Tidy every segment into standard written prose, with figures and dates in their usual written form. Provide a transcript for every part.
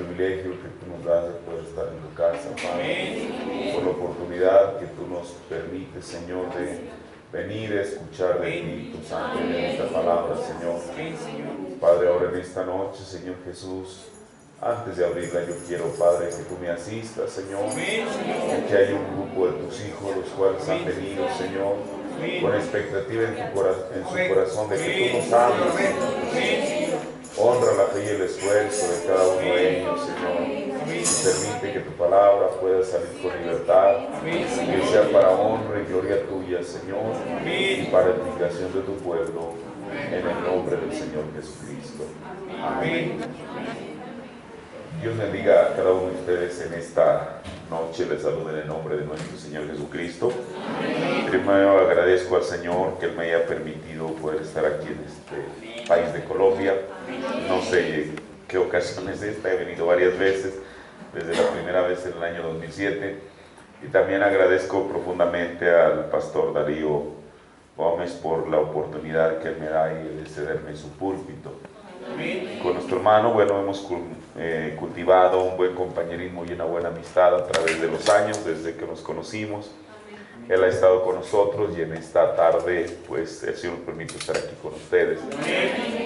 privilegio que tú nos das de poder estar en tu casa, Padre, por la oportunidad que tú nos permites, Señor, de venir a escuchar de ti, tu santo y bendita palabra, Señor. Padre, ahora en esta noche, Señor Jesús, antes de abrirla yo quiero, Padre, que tú me asistas, Señor, que hay un grupo de tus hijos, los cuales han venido, Señor, con expectativa en su corazón de que tú nos hables, Señor. Honra la fe y el esfuerzo de cada uno de ellos, Señor, y permite que tu palabra pueda salir con libertad, que sea para honra y gloria tuya, Señor, y para edificación de tu pueblo, en el nombre del Señor Jesucristo. Amén. Dios bendiga a cada uno de ustedes en esta noche. Les saludo en el nombre de nuestro Señor Jesucristo. Primero agradezco al Señor que Él me haya permitido poder estar aquí en este país de Colombia. No sé qué ocasión es esta, he venido varias veces, desde la primera vez en el año 2007. Y también agradezco profundamente al pastor Darío Gómez por la oportunidad que me da de cederme su púlpito. Con nuestro hermano, bueno, hemos cultivado un buen compañerismo y una buena amistad a través de los años, desde que nos conocimos. Él ha estado con nosotros y en esta tarde, pues, el Señor nos permite estar aquí con ustedes.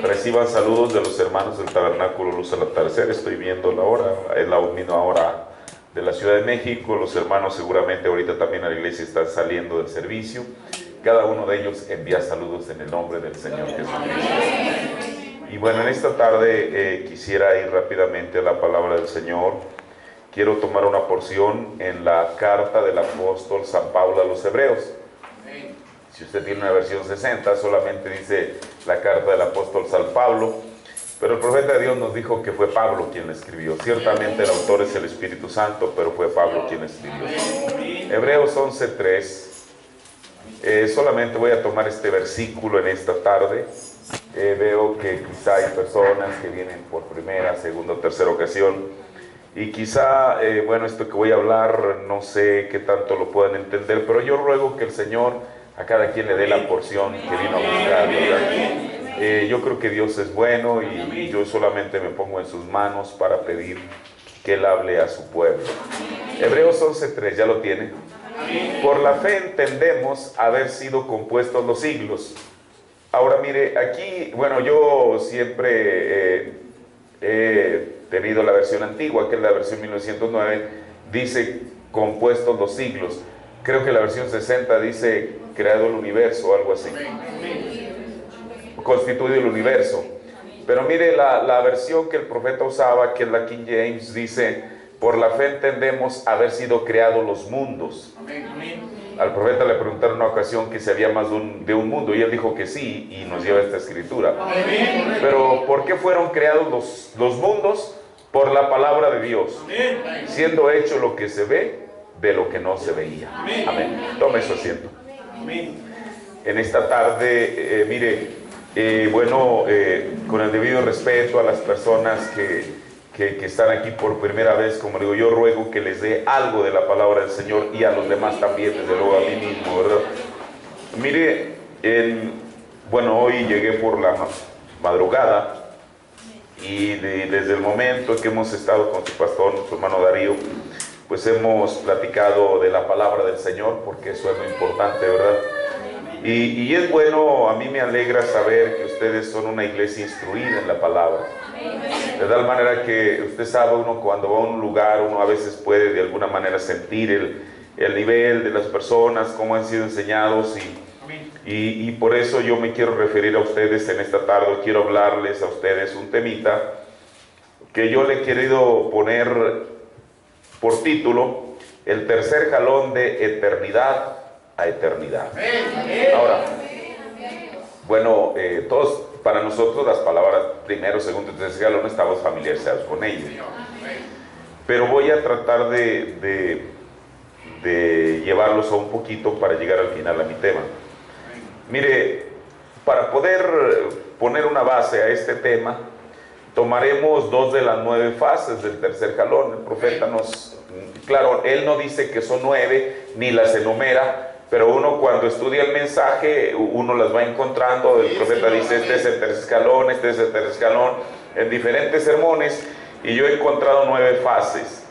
Reciban saludos de los hermanos del Tabernáculo Luz al Atardecer. Estoy viendo la hora, es la misma hora de la Ciudad de México. Los hermanos seguramente ahorita también a la iglesia están saliendo del servicio. Cada uno de ellos envía saludos en el nombre del Señor Jesucristo. Y bueno, en esta tarde quisiera ir rápidamente a la palabra del Señor. Quiero tomar una porción en la carta del apóstol San Pablo a los Hebreos. Si usted tiene una versión 60, solamente dice la carta del apóstol San Pablo, pero el profeta de Dios nos dijo que fue Pablo quien la escribió. Ciertamente el autor es el Espíritu Santo, pero fue Pablo quien la escribió. Hebreos 11:3. Solamente voy a tomar este versículo en esta tarde. Veo que quizá hay personas que vienen por primera, segunda o tercera ocasión, y quizá, bueno, esto que voy a hablar, no sé qué tanto lo puedan entender, pero yo ruego que el Señor a cada quien le dé la porción que vino a buscar, ¿verdad? Yo creo que Dios es bueno y yo solamente me pongo en sus manos para pedir que Él hable a su pueblo. Hebreos 11:3, ¿ya lo tiene? Por la fe entendemos haber sido compuestos los siglos. Ahora mire, aquí, bueno, yo siempre he tenido la versión antigua, que es la versión 1909, dice compuestos los siglos. Creo que la versión 60 dice creado el universo o algo así. Constituido el universo. Pero mire, la versión que el profeta usaba, que es la King James, dice, por la fe entendemos haber sido creados los mundos. Al profeta le preguntaron en una ocasión que si había más de un mundo, y él dijo que sí, y nos lleva esta escritura. Pero ¿por qué fueron creados los mundos? Por la palabra de Dios, siendo hecho lo que se ve de lo que no se veía. Amén. Tome su asiento. En esta tarde, mire, bueno, con el debido respeto a las personas que están aquí por primera vez, como digo, yo ruego que les dé algo de la palabra del Señor y a los demás también, desde luego a mí mismo, ¿verdad? Mire, bueno, hoy llegué por la madrugada y desde el momento que hemos estado con su pastor, su hermano Darío, pues hemos platicado de la palabra del Señor, porque eso es lo importante, ¿verdad? Y es bueno, a mí me alegra saber que ustedes son una iglesia instruida en la palabra. De tal manera que usted sabe, uno cuando va a un lugar, uno a veces puede de alguna manera sentir el nivel de las personas, cómo han sido enseñados, y por eso yo me quiero referir a ustedes en esta tarde. Quiero hablarles a ustedes un temita que yo le he querido poner por título: el tercer jalón de eternidad a eternidad. Ahora, bueno, todos, para nosotros las palabras primero, segundo y tercer jalón estamos familiarizados con ellos, pero voy a tratar de llevarlos a un poquito para llegar al final a mi tema. Mire, para poder poner una base a este tema, tomaremos 2 de las 9 fases del tercer jalón. El profeta claro, él no dice que son 9, ni las enumera, pero uno cuando estudia el mensaje, uno las va encontrando. El profeta dice, este es el tercer escalón, este es el tercer escalón, en diferentes sermones. y yo he encontrado 9 fases.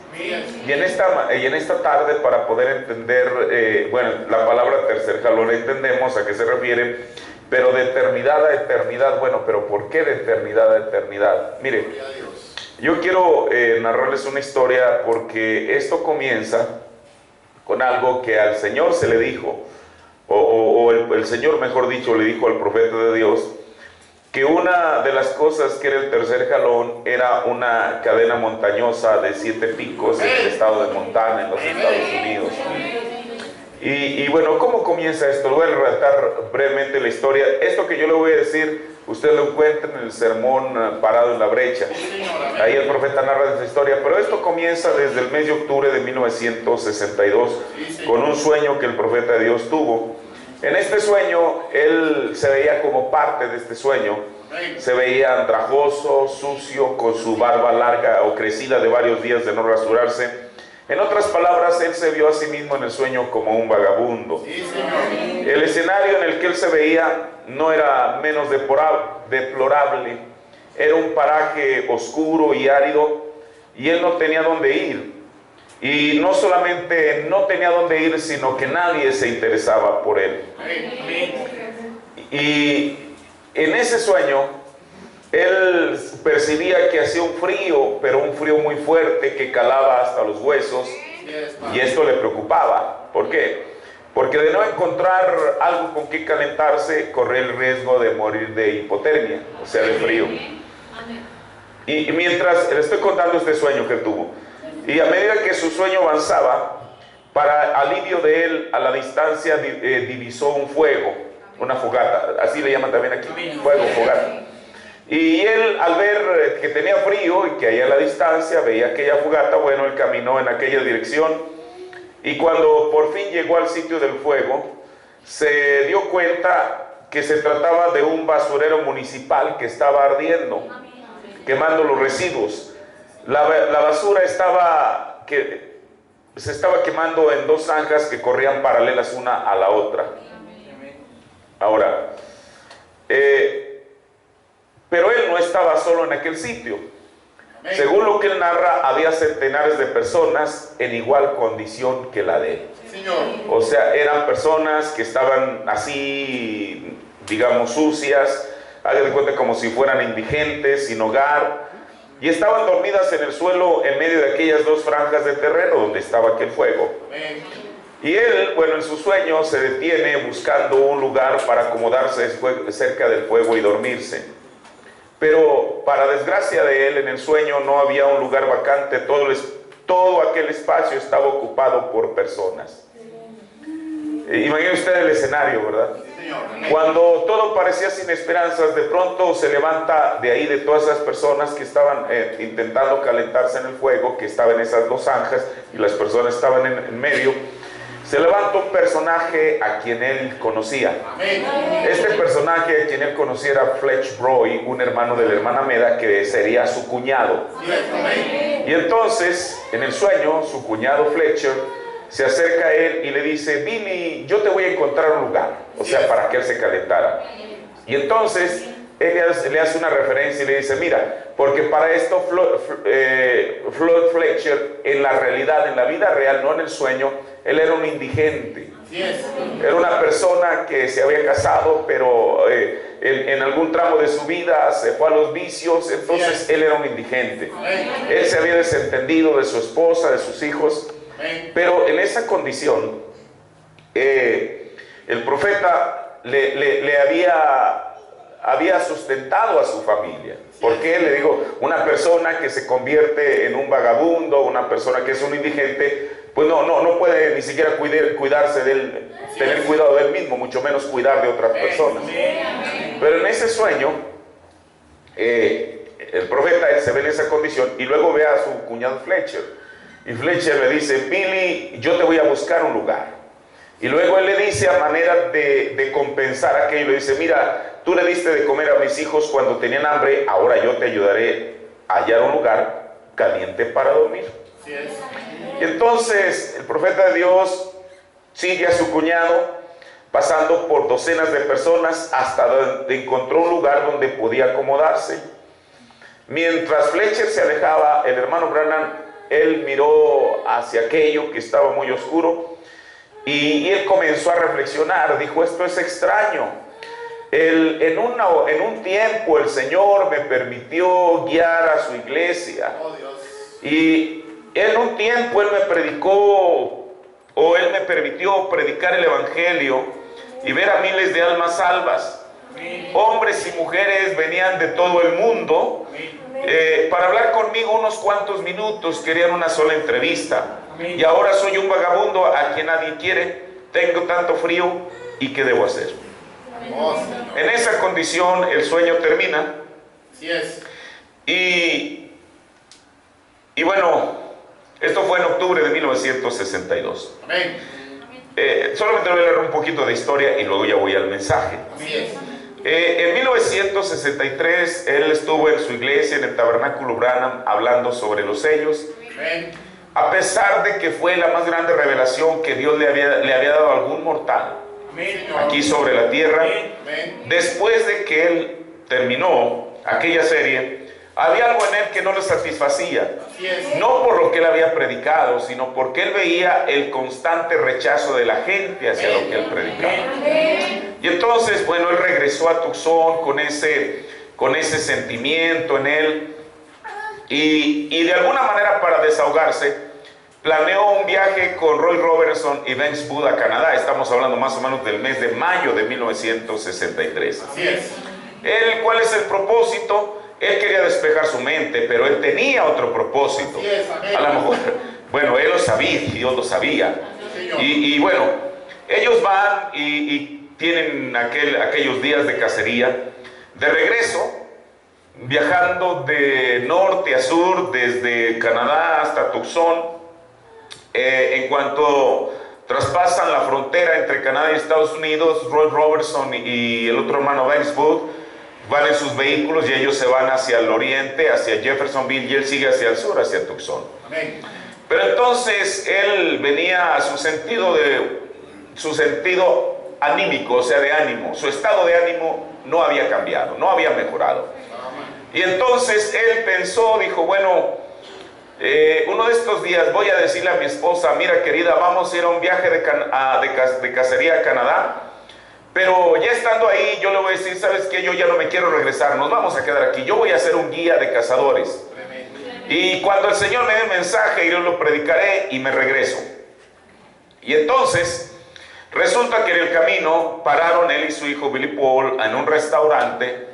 Y en esta tarde, para poder entender, bueno, la palabra tercer jalón entendemos a qué se refiere, pero de eternidad a eternidad. Bueno, pero ¿por qué de eternidad a eternidad? Mire, yo quiero narrarles una historia, porque esto comienza con algo que al Señor se le dijo, o el Señor, mejor dicho, le dijo al profeta de Dios, que una de las cosas que era el tercer jalón era una cadena montañosa de 7 picos en el estado de Montana, en los Estados Unidos. Y bueno, ¿cómo comienza esto? Voy a relatar brevemente la historia. Esto que yo le voy a decir, usted lo encuentra en el sermón Parado en la Brecha. Ahí el profeta narra esta historia, pero esto comienza desde el mes de octubre de 1962, con un sueño que el profeta de Dios tuvo. En este sueño, él se veía como parte de este sueño. Se veía andrajoso, sucio, con su barba larga o crecida de varios días de no rasurarse. En otras palabras, él se vio a sí mismo en el sueño como un vagabundo. El escenario en el que él se veía no era menos deplorable. Era un paraje oscuro y árido, y él no tenía dónde ir. Y no solamente no tenía dónde ir, sino que nadie se interesaba por él. Y en ese sueño, él percibía que hacía un frío, pero un frío muy fuerte que calaba hasta los huesos, y esto le preocupaba. ¿Por qué? Porque de no encontrar algo con que calentarse, corría el riesgo de morir de hipotermia, o sea, de frío. Y mientras le estoy contando este sueño que tuvo, y a medida que su sueño avanzaba, para alivio de él, a la distancia divisó un fuego, una fogata, así le llaman también aquí, fuego, fogata. Y él, al ver que tenía frío y que allá a la distancia veía aquella fogata, bueno, él caminó en aquella dirección, y cuando por fin llegó al sitio del fuego, se dio cuenta que se trataba de un basurero municipal que estaba ardiendo, quemando los residuos. La basura se estaba quemando en 2 zanjas que corrían paralelas una a la otra. Ahora, pero él no estaba solo en aquel sitio. Según lo que él narra, había centenares de personas en igual condición que la de él. O sea, eran personas que estaban así, digamos, sucias, hagan de cuenta como si fueran indigentes, sin hogar, y estaban dormidas en el suelo en medio de aquellas 2 franjas de terreno donde estaba aquel fuego. Y él, bueno, en su sueño se detiene buscando un lugar para acomodarse cerca del fuego y dormirse. Pero para desgracia de él, en el sueño no había un lugar vacante, todo aquel espacio estaba ocupado por personas. Imagine usted el escenario, ¿verdad? Cuando todo parecía sin esperanzas, de pronto se levanta de ahí, de todas esas personas que estaban intentando calentarse en el fuego, que estaba en esas 2 zanjas y las personas estaban en medio, se levanta un personaje a quien él conocía. Este personaje a quien él conocía era Fletch Roy, un hermano de la hermana Meda, que sería su cuñado. Y entonces, en el sueño, su cuñado Fletcher se acerca a él y le dice: Billy, yo te voy a encontrar un lugar, o sea, para que él se calentara. Y entonces él le hace una referencia y le dice: mira, porque para esto Floyd Fletcher, en la realidad, en la vida real, no en el sueño, él era un indigente. Era una persona que se había casado, pero en algún tramo de su vida se fue a los vicios. Entonces él era un indigente. Él se había desentendido de su esposa, de sus hijos. Pero en esa condición, el profeta le había sustentado a su familia. Porque le digo, una persona que se convierte en un vagabundo, una persona que es un indigente, pues no puede ni siquiera cuidarse de él, tener cuidado de él mismo, mucho menos cuidar de otras personas. Pero en ese sueño, el profeta, él se ve en esa condición y luego ve a su cuñado Fletcher. Y Fletcher le dice: Billy, yo te voy a buscar un lugar. Y luego él le dice, a manera de compensar aquello, le dice: mira, tú le diste de comer a mis hijos cuando tenían hambre, ahora yo te ayudaré a hallar un lugar caliente para dormir. Y entonces el profeta de Dios sigue a su cuñado, pasando por docenas de personas hasta donde encontró un lugar donde podía acomodarse. Mientras Fletcher se alejaba, el hermano Branham, él miró hacia aquello que estaba muy oscuro y él comenzó a reflexionar. Dijo, esto es extraño. En un tiempo el Señor me permitió guiar a su iglesia. Y en un tiempo Él me predicó, o Él me permitió predicar el Evangelio y ver a miles de almas salvas. Hombres y mujeres venían de todo el mundo para hablar conmigo unos cuantos minutos. Querían una sola entrevista. Y ahora soy un vagabundo a quien nadie quiere. Tengo tanto frío, ¿y qué debo hacer? En esa condición el sueño termina. Y bueno, esto fue en octubre de 1962. Solamente voy a leer un poquito de historia y luego ya voy al mensaje. En 1963 él estuvo en su iglesia, en el Tabernáculo Branham, hablando sobre los sellos. A pesar de que fue la más grande revelación que Dios le había dado a algún mortal aquí sobre la tierra. Después de que él terminó aquella serie, había algo en él que no le satisfacía, no por lo que él había predicado, sino porque él veía el constante rechazo de la gente hacia lo que él predicaba. Y entonces, bueno, él regresó a Tucson con ese sentimiento en él, y de alguna manera, para desahogarse, planeó un viaje con Roy Robertson y Vince Booth a Canadá. Estamos hablando más o menos del mes de mayo de 1963. ¿Cuál es el propósito? Él quería despejar su mente, pero él tenía otro propósito. A lo mejor, bueno, él lo sabía, Dios lo sabía. Y bueno, ellos van y tienen aquellos días de cacería. De regreso, viajando de norte a sur, desde Canadá hasta Tucson. En cuanto traspasan la frontera entre Canadá y Estados Unidos, Roy Robertson y el otro hermano Vince Booth van en sus vehículos y ellos se van hacia el oriente, hacia Jeffersonville, y él sigue hacia el sur, hacia Tucson. Pero entonces él venía a su sentido anímico, o sea, de ánimo. Su estado de ánimo no había cambiado, no había mejorado. Y entonces él pensó, dijo, bueno, uno de estos días voy a decirle a mi esposa, mira querida, vamos a ir a un viaje de cacería a Canadá, pero ya estando ahí yo le voy a decir, ¿sabes qué? Yo ya no me quiero regresar, nos vamos a quedar aquí, yo voy a ser un guía de cazadores. Y cuando el Señor me dé el mensaje, yo lo predicaré y me regreso. Y entonces, resulta que en el camino pararon él y su hijo Billy Paul en un restaurante.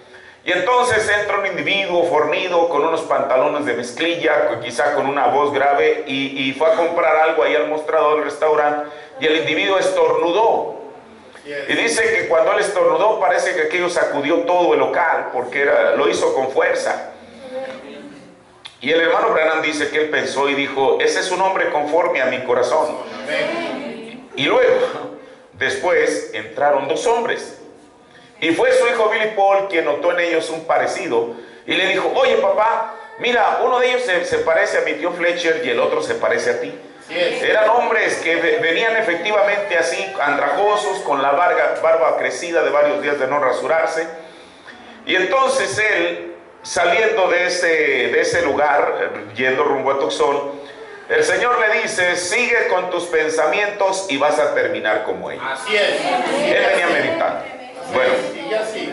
Y entonces entra un individuo fornido con unos pantalones de mezclilla, quizá con una voz grave, y fue a comprar algo ahí al mostrador del restaurante, y el individuo estornudó. Y dice que cuando él estornudó parece que aquello sacudió todo el local, porque lo hizo con fuerza. Y el hermano Branham dice que él pensó y dijo, ese es un hombre conforme a mi corazón. Y luego, después entraron dos hombres. Y fue su hijo Billy Paul quien notó en ellos un parecido y le dijo, oye papá, mira, uno de ellos se parece a mi tío Fletcher y el otro se parece a ti. Eran hombres que venían efectivamente así, andrajosos, con la barba crecida de varios días de no rasurarse. Y entonces él, saliendo de ese lugar, yendo rumbo a Tucson, el Señor le dice, sigue con tus pensamientos y vas a terminar como ellos. Así es. Él venía meditando. Bueno,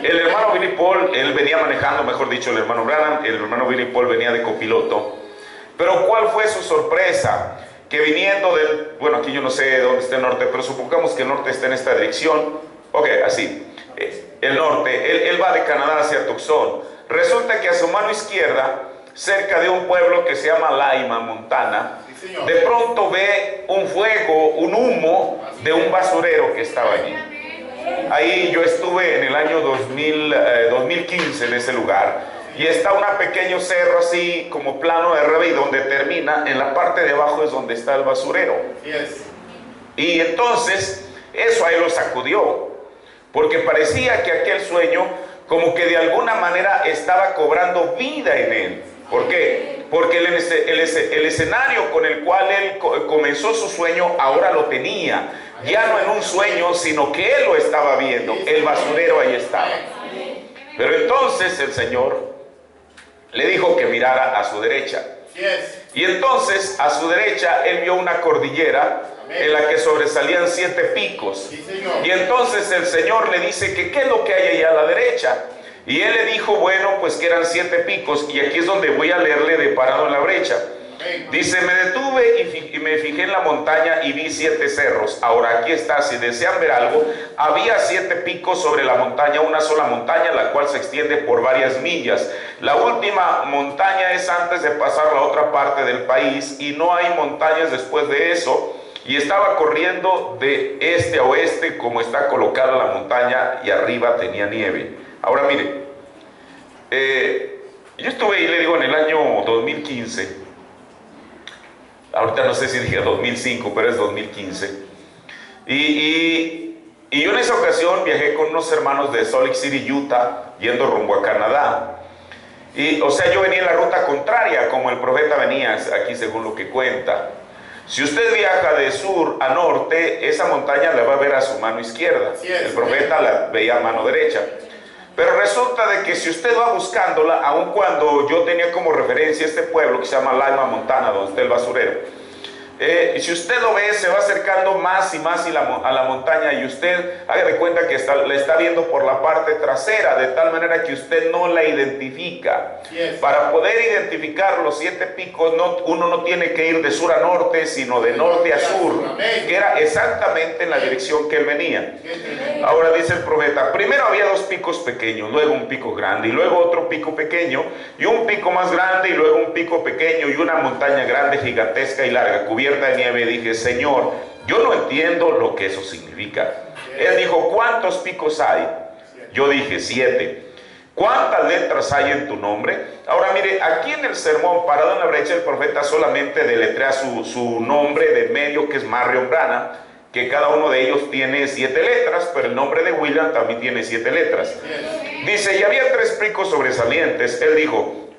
el hermano Billy Paul, él venía manejando, mejor dicho, el hermano Branham, el hermano Billy Paul venía de copiloto. Pero ¿cuál fue su sorpresa? Que viniendo bueno, aquí yo no sé dónde está el norte, pero supongamos que el norte está en esta dirección. Ok, así, el norte, él va de Canadá hacia Tucson. Resulta que a su mano izquierda, cerca de un pueblo que se llama Laima, Montana, de pronto ve un fuego, un humo de un basurero que estaba allí. Ahí yo estuve en el año 2015 en ese lugar, y está un pequeño cerro así como plano de RB, donde termina, en la parte de abajo es donde está el basurero. Y entonces eso a él lo sacudió, porque parecía que aquel sueño como que de alguna manera estaba cobrando vida en él. ¿Por qué? Porque el escenario con el cual él comenzó su sueño ahora lo tenía, ya no en un sueño, sino que él lo estaba viendo. El basurero ahí estaba. Pero entonces el Señor le dijo que mirara a su derecha. Y entonces a su derecha él vio una cordillera en la que sobresalían 7 picos. Y entonces el Señor le dice que qué es lo que hay allá a la derecha. Y él le dijo, bueno, pues que eran 7 picos. Y aquí es donde voy a leerle de parado en la brecha. Dice, me detuve y me fijé en la montaña y vi 7 cerros. Ahora aquí está, si desean ver algo, había 7 picos sobre la montaña, una sola montaña, la cual se extiende por varias millas. La última montaña es antes de pasar la otra parte del país y no hay montañas después de eso. Y estaba corriendo de este a oeste como está colocada la montaña y arriba tenía nieve. Ahora mire, yo estuve ahí, le digo, en el año 2015. Ahorita no sé si dije 2005, pero es 2015. Y yo en esa ocasión viajé con unos hermanos de Salt Lake City, Utah, yendo rumbo a Canadá. Y, o sea, yo venía en la ruta contraria, como el profeta venía, aquí según lo que cuenta. Si usted viaja de sur a norte, esa montaña la va a ver a su mano izquierda. El profeta la veía a mano derecha. Pero resulta de que si usted va buscándola, aun cuando yo tenía como referencia este pueblo que se llama Lima, Montana, donde está el basurero, si usted lo ve, se va acercando más y más a la montaña y usted haga de cuenta que la está viendo por la parte trasera, de tal manera que usted no la identifica. Para poder identificar los 7 picos, uno no tiene que ir de sur a norte, sino de norte a sur, que era exactamente en la dirección que él venía. Ahora dice el profeta, primero había 2 picos pequeños, luego un pico grande, y luego otro pico pequeño, y un pico más grande, y luego un pico pequeño, y una montaña grande, gigantesca y larga, cubierta de nieve. Dije, Señor, yo no entiendo lo que eso significa. Él dijo, ¿cuántos picos hay? Yo dije, 7. ¿Cuántas letras hay en tu nombre? Ahora mire, aquí en el sermón parado en la brecha, el profeta solamente deletrea su nombre de medio, que es Marion Branham, que cada uno de ellos tiene 7 letras, pero el nombre de William también tiene 7 letras. Dice, y había 3 picos sobresalientes. Él dijo,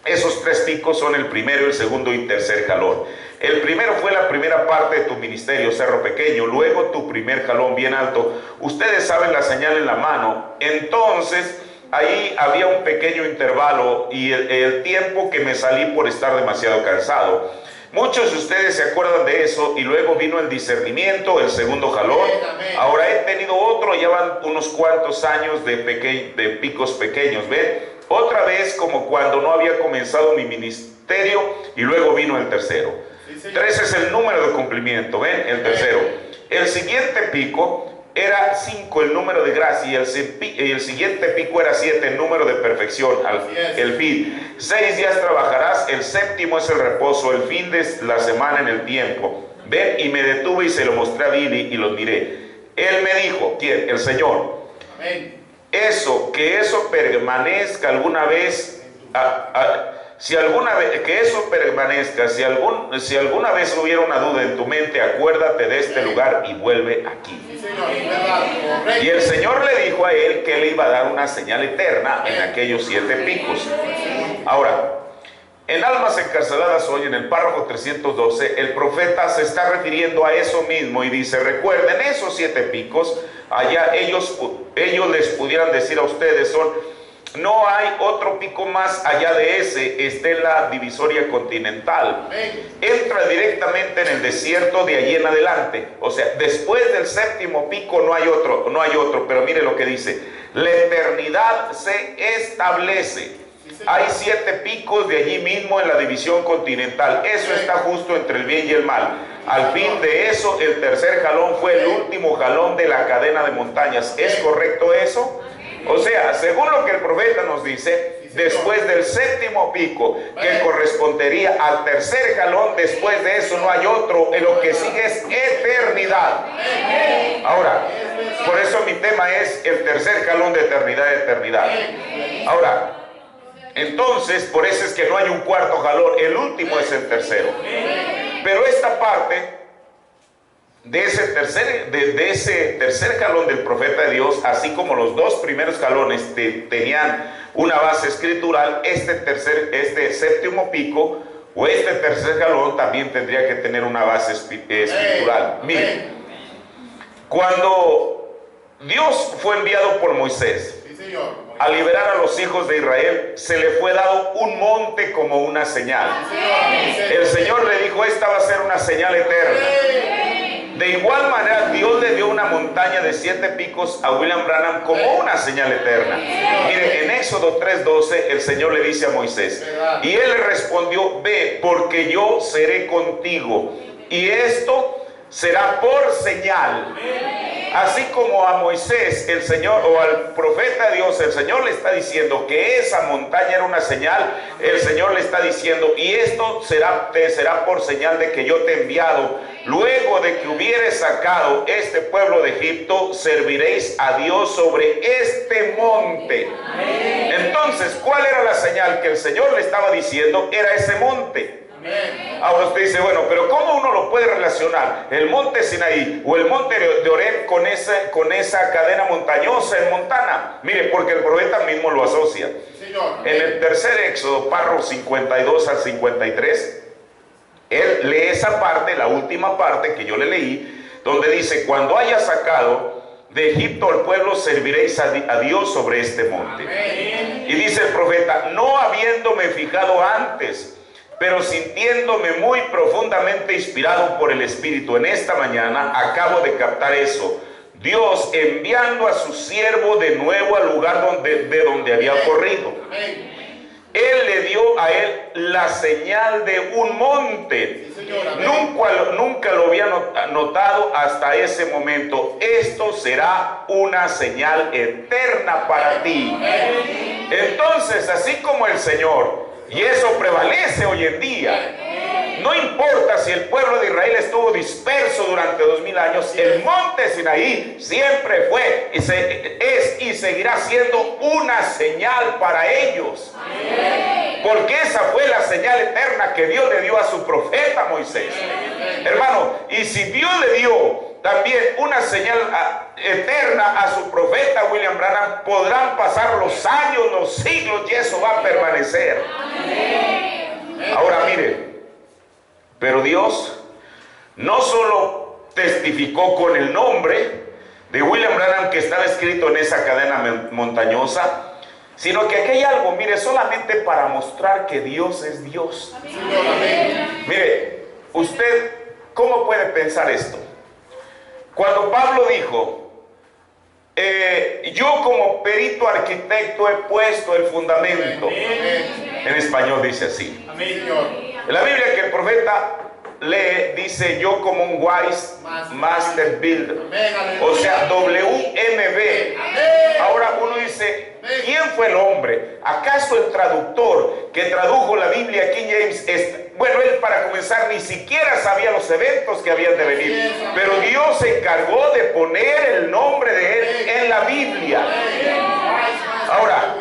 esos 3 picos son el primero, el segundo y tercer jalón. El primero fue la primera parte de tu ministerio, cerro pequeño, luego tu primer jalón bien alto. Ustedes saben la señal en la mano. Entonces, ahí había un pequeño intervalo y el tiempo que me salí por estar demasiado cansado. Muchos de ustedes se acuerdan de eso y luego vino el discernimiento, el segundo jalón. Ahora he tenido otro, ya van unos cuantos años de picos pequeños, ¿ven? Otra vez como cuando no había comenzado mi ministerio y luego vino el tercero. 3 es el número de cumplimiento, ¿ven? El tercero. El siguiente pico era 5, el número de gracia, y el siguiente pico era 7, el número de perfección, el fin. 6 días trabajarás, el séptimo es el reposo, el fin de la semana en el tiempo. Ven, y me detuve y se lo mostré a Billy y los miré. Él me dijo, ¿quién? El Señor. Amén. Que eso permanezca alguna vez, que eso permanezca, si alguna vez hubiera una duda en tu mente, acuérdate de este lugar y vuelve aquí. Y el Señor le dijo a él que le iba a dar una señal eterna en aquellos 7 picos. Ahora, en Almas Encarceladas hoy, en el párrafo 312, el profeta se está refiriendo a eso mismo y dice, recuerden esos 7 picos, allá ellos les pudieran decir a ustedes, no hay otro pico más allá de ese, está en la divisoria continental. Entra directamente en el desierto de allí en adelante. O sea, después del séptimo pico no hay otro, pero mire lo que dice, la eternidad se establece. Hay 7 picos de allí mismo en la división continental. Eso está justo entre el bien y el mal. Al fin de eso, el tercer jalón fue el último jalón de la cadena de montañas. ¿Es correcto eso? O sea, según lo que el profeta nos dice, después del séptimo pico, que correspondería al tercer jalón, después de eso no hay otro, en lo que sigue es eternidad. Ahora, por eso mi tema es el tercer jalón de eternidad. Ahora, entonces, por eso es que no hay un cuarto jalón, el último es el tercero. Pero esta parte de ese tercer jalón del profeta de Dios, así como los 2 primeros jalones tenían una base escritural, este séptimo pico o este tercer jalón también tendría que tener una base escritural. Miren, cuando Dios fue enviado por Moisés, al liberar a los hijos de Israel, se le fue dado un monte como una señal. El Señor le dijo, esta va a ser una señal eterna. De igual manera, Dios le dio una montaña de 7 picos a William Branham como una señal eterna. Mire, en Éxodo 3:12, el Señor le dice a Moisés, y él le respondió, ve, porque yo seré contigo, y esto será por señal. Así como a Moisés, el Señor, o al profeta de Dios, el Señor le está diciendo que esa montaña era una señal, el Señor le está diciendo, y esto te será por señal de que yo te he enviado. Luego de que hubieres sacado este pueblo de Egipto, serviréis a Dios sobre este monte. Entonces, ¿cuál era la señal que el Señor le estaba diciendo? Era ese monte. Ahora usted dice, bueno, pero ¿cómo uno lo puede relacionar? El monte Sinaí o el monte de Oreb con esa cadena montañosa en Montana. Mire, porque el profeta mismo lo asocia. En el tercer Éxodo, párrafo 52 al 53, él lee esa parte, la última parte que yo le leí, donde dice, cuando haya sacado de Egipto al pueblo, serviréis a Dios sobre este monte. Y dice el profeta, no habiéndome fijado antes, pero sintiéndome muy profundamente inspirado por el Espíritu en esta mañana, acabo de captar eso. Dios enviando a su siervo de nuevo al lugar de donde había corrido. Él le dio a él la señal de un monte. Nunca lo había notado hasta ese momento. Esto será una señal eterna para ti. Entonces, así como el Señor, y eso prevalece hoy en día, no importa si el pueblo de Israel estuvo disperso durante 2000 años, el monte Sinaí siempre fue y seguirá siendo una señal para ellos. Porque esa fue la señal eterna que Dios le dio a su profeta Moisés. Hermano, y si Dios le dio también una señal eterna a su profeta William Branham, podrán pasar los años, los siglos, y eso va a permanecer. Ahora mire, pero Dios no solo testificó con el nombre de William Branham que estaba escrito en esa cadena montañosa, sino que aquí hay algo, mire, solamente para mostrar que Dios es Dios. Mire, usted, ¿cómo puede pensar esto? Cuando Pablo dijo, yo como perito arquitecto he puesto el fundamento, en español dice así. En la Biblia que el profeta lee, dice, yo como un wise master builder, o sea, WMB. Ahora uno dice, ¿quién fue el hombre? ¿Acaso el traductor que tradujo la Biblia, King James? Bueno, él para comenzar ni siquiera sabía los eventos que habían de venir, pero Dios se encargó de poner el nombre de él en la Biblia. Ahora,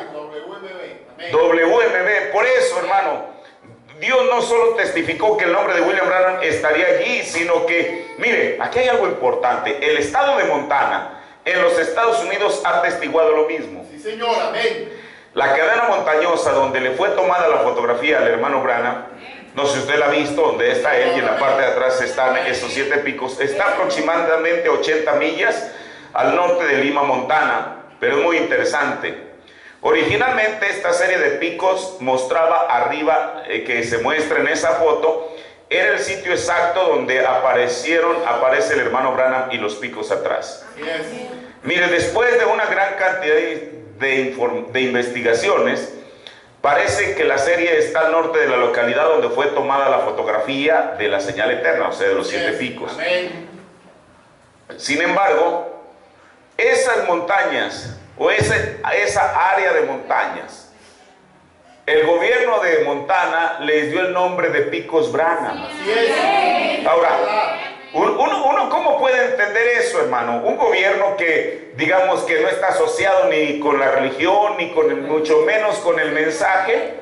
WMB, por eso, hermano, Dios no solo testificó que el nombre de William Branham estaría allí, sino que, mire, aquí hay algo importante. El estado de Montana, en los Estados Unidos, ha atestiguado lo mismo. Sí, señor, amén. La cadena montañosa donde le fue tomada la fotografía al hermano Branham, no sé si usted la ha visto, donde está él, y en la parte de atrás están esos 7 picos, está aproximadamente 80 millas al norte de Lima, Montana, pero es muy interesante. Originalmente esta serie de picos mostraba arriba, que se muestra en esa foto, era el sitio exacto donde aparece el hermano Branham y los picos atrás. Mire, después de una gran cantidad de investigaciones, parece que la serie está al norte de la localidad donde fue tomada la fotografía de la señal eterna, o sea, de los 7 picos. Sin embargo, esas montañas, o esa área de montañas, el gobierno de Montana les dio el nombre de Picos Branham. Ahora, uno ¿cómo puede entender eso, hermano? Un gobierno que, digamos, que no está asociado ni con la religión, ni con mucho menos con el mensaje,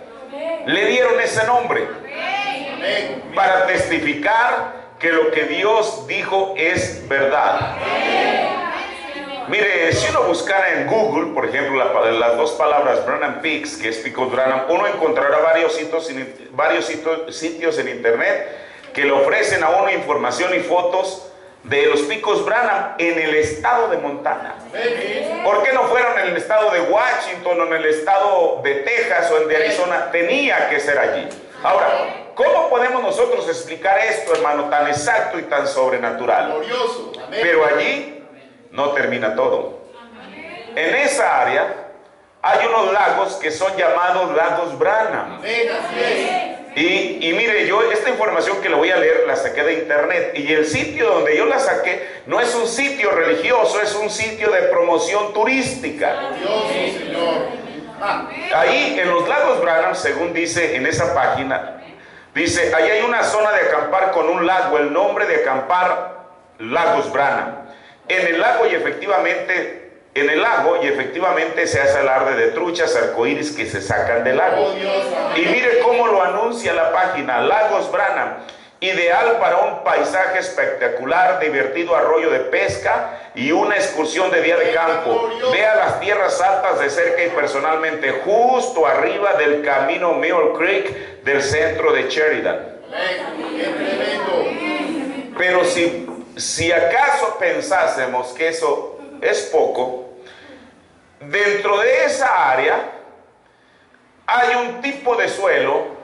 le dieron ese nombre para testificar que lo que Dios dijo es verdad. Mire, si uno buscara en Google, por ejemplo, las dos palabras Branham Peaks, que es Picos Branham, uno encontrará varios sitios en internet que le ofrecen a uno información y fotos de los Picos Branham en el estado de Montana? ¿Por qué no fueron en el estado de Washington o en el estado de Texas o en de Arizona? Tenía que ser allí. Ahora, ¿cómo podemos nosotros explicar esto, hermano, tan exacto y tan sobrenatural? Pero allí no termina todo. En esa área hay unos lagos que son llamados lagos Branham. Y mire, yo esta información que le voy a leer la saqué de internet, y el sitio donde yo la saqué no es un sitio religioso, es un sitio de promoción turística. Ahí en los lagos Branham, según dice en esa página, dice, ahí hay una zona de acampar con un lago, el nombre de acampar Lagos Branham. En el lago y efectivamente se hace alarde de truchas arcoíris que se sacan del lago. Y mire cómo lo anuncia la página: Lagos Branham, ideal para un paisaje espectacular, divertido arroyo de pesca y una excursión de día de campo. Vea las tierras altas de cerca y personalmente, justo arriba del camino Mill Creek del centro de Sheridan. Pero si acaso pensásemos que eso es poco, dentro de esa área hay un tipo de suelo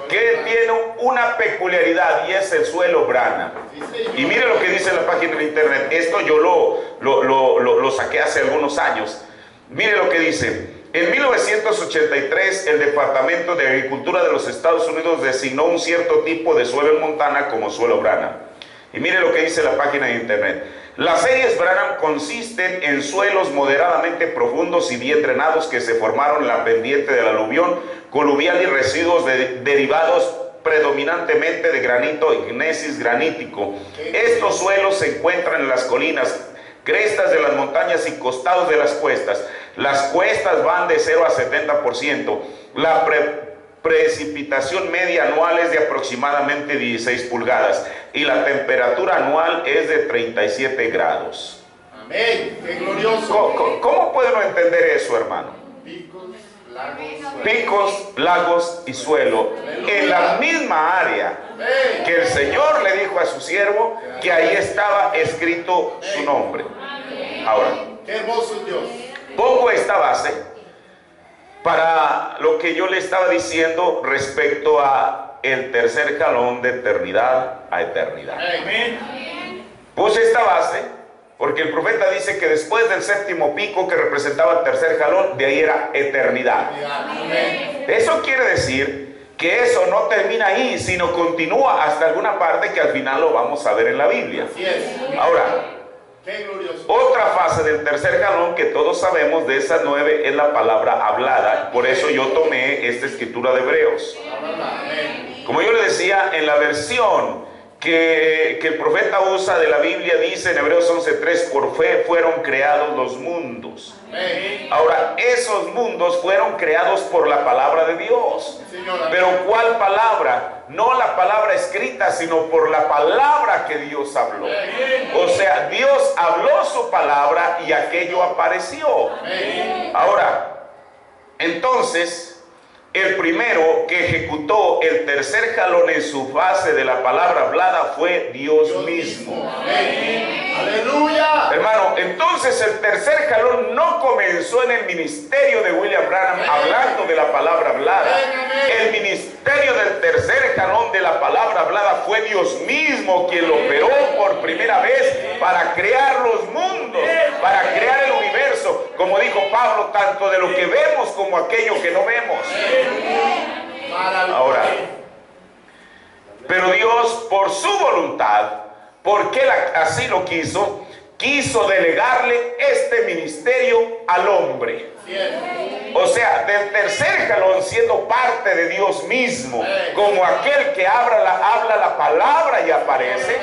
que tiene una peculiaridad, y es el suelo Branham. Y mire lo que dice la página de internet. Esto yo lo saqué hace algunos años. Mire lo que dice: en 1983 el Departamento de Agricultura de los Estados Unidos designó un cierto tipo de suelo en Montana como suelo Branham. Y mire lo que dice la página de internet: las series Branham consisten en suelos moderadamente profundos y bien drenados que se formaron en la pendiente del aluvión coluvial y residuos derivados predominantemente de granito y gnesis granítico. Estos suelos se encuentran en las colinas, crestas de las montañas y costados de las cuestas. Las cuestas van de 0 a 70%. La precipitación media anual es de aproximadamente 16 pulgadas y la temperatura anual es de 37 grados. Amén. ¡Qué glorioso! ¿Cómo puede uno entender eso, hermano? Picos, lagos y suelo en la misma área que el Señor le dijo a su siervo que ahí estaba escrito su nombre. Ahora, ¡qué hermoso Dios! Pongo esta base para lo que yo le estaba diciendo respecto a el tercer jalón de eternidad a eternidad. Puse esta base porque el profeta dice que después del séptimo pico, que representaba el tercer jalón, de ahí era eternidad. Eso quiere decir que eso no termina ahí, sino continúa hasta alguna parte que al final lo vamos a ver en la Biblia. Ahora, otra fase del tercer jalón que todos sabemos de esas 9 es la palabra hablada. Por eso yo tomé esta escritura de Hebreos. Como yo le decía, en la versión que el profeta usa de la Biblia, dice en Hebreos 11:3, por fe fueron creados los mundos. Ahora, esos mundos fueron creados por la palabra de Dios. Pero ¿cuál palabra? No la palabra escrita, sino por la palabra que Dios habló. O sea, Dios habló su palabra y aquello apareció. Ahora, entonces, el primero que ejecutó el tercer jalón en su fase de la palabra hablada fue Dios mismo. ¡Aleluya! Hermano, entonces el tercer jalón no comenzó en el ministerio de William Branham hablando de la palabra hablada. El ministerio del tercer jalón de la palabra hablada fue Dios mismo quien lo operó por primera vez para crear los mundos, para crear el universo, como dijo Pablo, tanto de lo que vemos como aquello que no vemos. Ahora, pero Dios, por su voluntad, porque Él así lo quiso delegarle este ministerio al hombre. O sea, del tercer jalón, siendo parte de Dios mismo, como aquel que habla la palabra y aparece,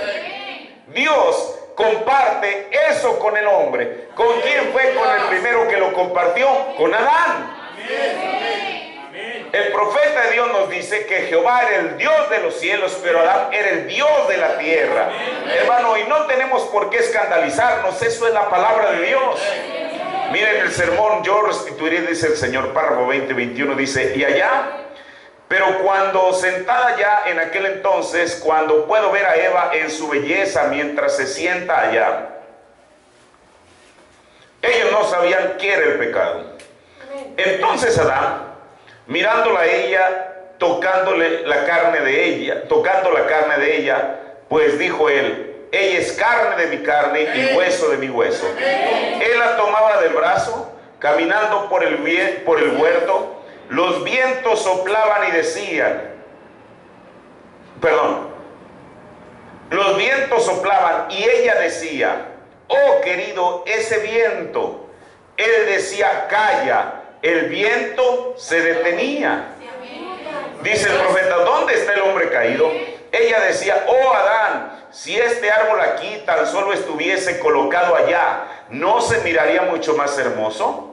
Dios comparte eso con el hombre. ¿Con quién fue? Con el primero que lo compartió, con Adán. El profeta de Dios nos dice que Jehová era el Dios de los cielos, pero Adán era el Dios de la tierra. Hermano, y no tenemos por qué escandalizarnos, eso es la palabra de Dios. Miren el sermón, yo restituiré, dice el Señor, párrafo 20-21, dice, y allá Pero cuando sentada ya en aquel entonces, cuando puedo ver a Eva en su belleza mientras se sienta allá, ellos no sabían qué era el pecado. Entonces Adán, mirándola a ella, tocando la carne de ella, pues dijo él: ella es carne de mi carne y hueso de mi hueso. Él la tomaba del brazo, caminando por el huerto. Los vientos soplaban y decían, los vientos soplaban y ella decía: oh querido, ese viento. Él decía: calla. El viento se detenía. Dice el profeta: ¿dónde está el hombre caído? Ella decía: oh Adán, si este árbol aquí tan solo estuviese colocado allá, ¿no se miraría mucho más hermoso?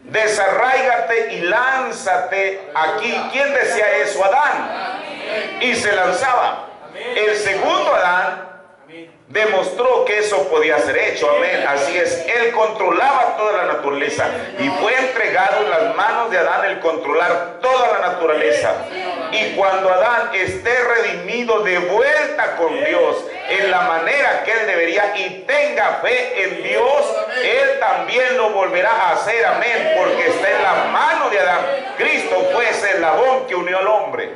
Desarráigate y lánzate aquí. ¿Quién decía eso? Adán. Y se lanzaba. El segundo Adán demostró que eso podía ser hecho. Amén. Así es, él controlaba toda la naturaleza y fue entregado en las manos de Adán el controlar toda la naturaleza. Y cuando Adán esté redimido de vuelta con Dios en la manera que él debería y tenga fe en Dios, él también lo volverá a hacer. Amén, porque está en la mano de Adán. Cristo fue ese eslabón que unió al hombre.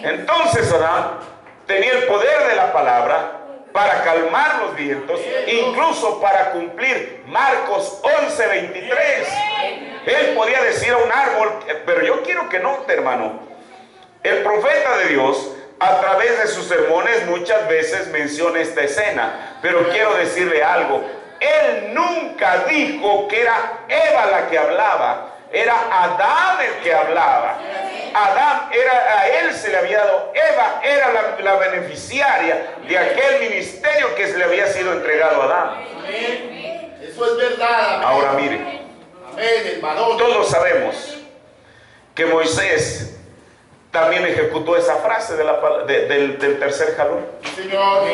Entonces Adán tenía el poder de la palabra para calmar los vientos, incluso para cumplir Marcos 11:23. Él podía decir a un árbol, pero yo quiero que note, hermano, el profeta de Dios a través de sus sermones muchas veces menciona esta escena, pero quiero decirle algo: él nunca dijo que era Eva la que hablaba, era Adán el que hablaba. Adán a él se le había dado, Eva era la beneficiaria de aquel ministerio que se le había sido entregado a Adán. Eso es verdad. Amén. Ahora mire, amén, hermano. Todos sabemos que Moisés también ejecutó esa frase del tercer jalón. Señor,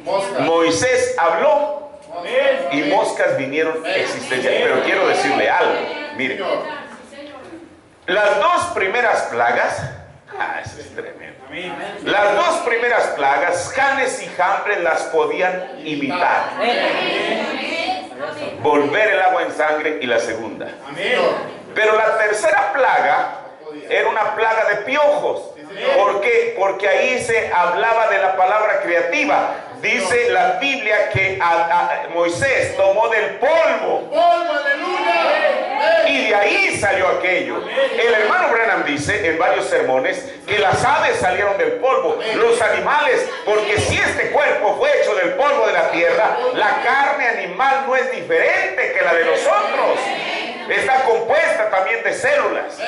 moscas. Moisés habló y moscas vinieron a existencia. Pero quiero decirle algo, mire. Las dos primeras plagas, eso es tremendo. Las dos primeras plagas, Janes y Jambres las podían imitar. Volver el agua en sangre, y la segunda. Pero la tercera plaga era una plaga de piojos. ¿Por qué? Porque ahí se hablaba de la palabra creativa. Dice la Biblia que Moisés tomó del polvo. Y de ahí salió aquello. El hermano Branham dice en varios sermones que las aves salieron del polvo, los animales, porque si este cuerpo fue hecho del polvo de la tierra, la carne animal no es diferente que la de nosotros. Está compuesta también de células.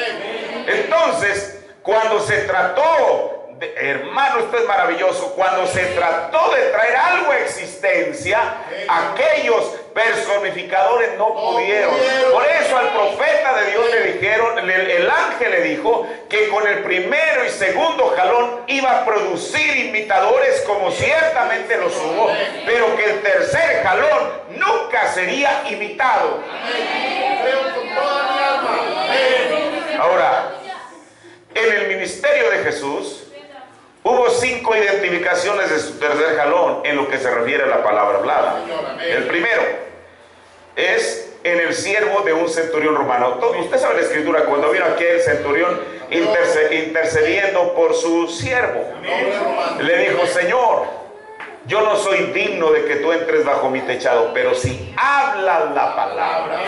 Entonces, cuando se trató, hermano, esto es maravilloso, cuando se trató de traer algo a existencia, aquellos personificadores no pudieron. Por eso al profeta de Dios le dijeron, el ángel le dijo que con el primero y segundo jalón iba a producir imitadores, como ciertamente los hubo, pero que el tercer jalón nunca sería imitado. Ahora, en el ministerio de Jesús hubo 5 identificaciones de su tercer jalón en lo que se refiere a la palabra hablada. El primero es en el siervo de un centurión romano. Usted sabe la escritura, cuando vino aquel centurión intercediendo por su siervo, le dijo: Señor, yo no soy digno de que tú entres bajo mi techado, pero si hablas la palabra.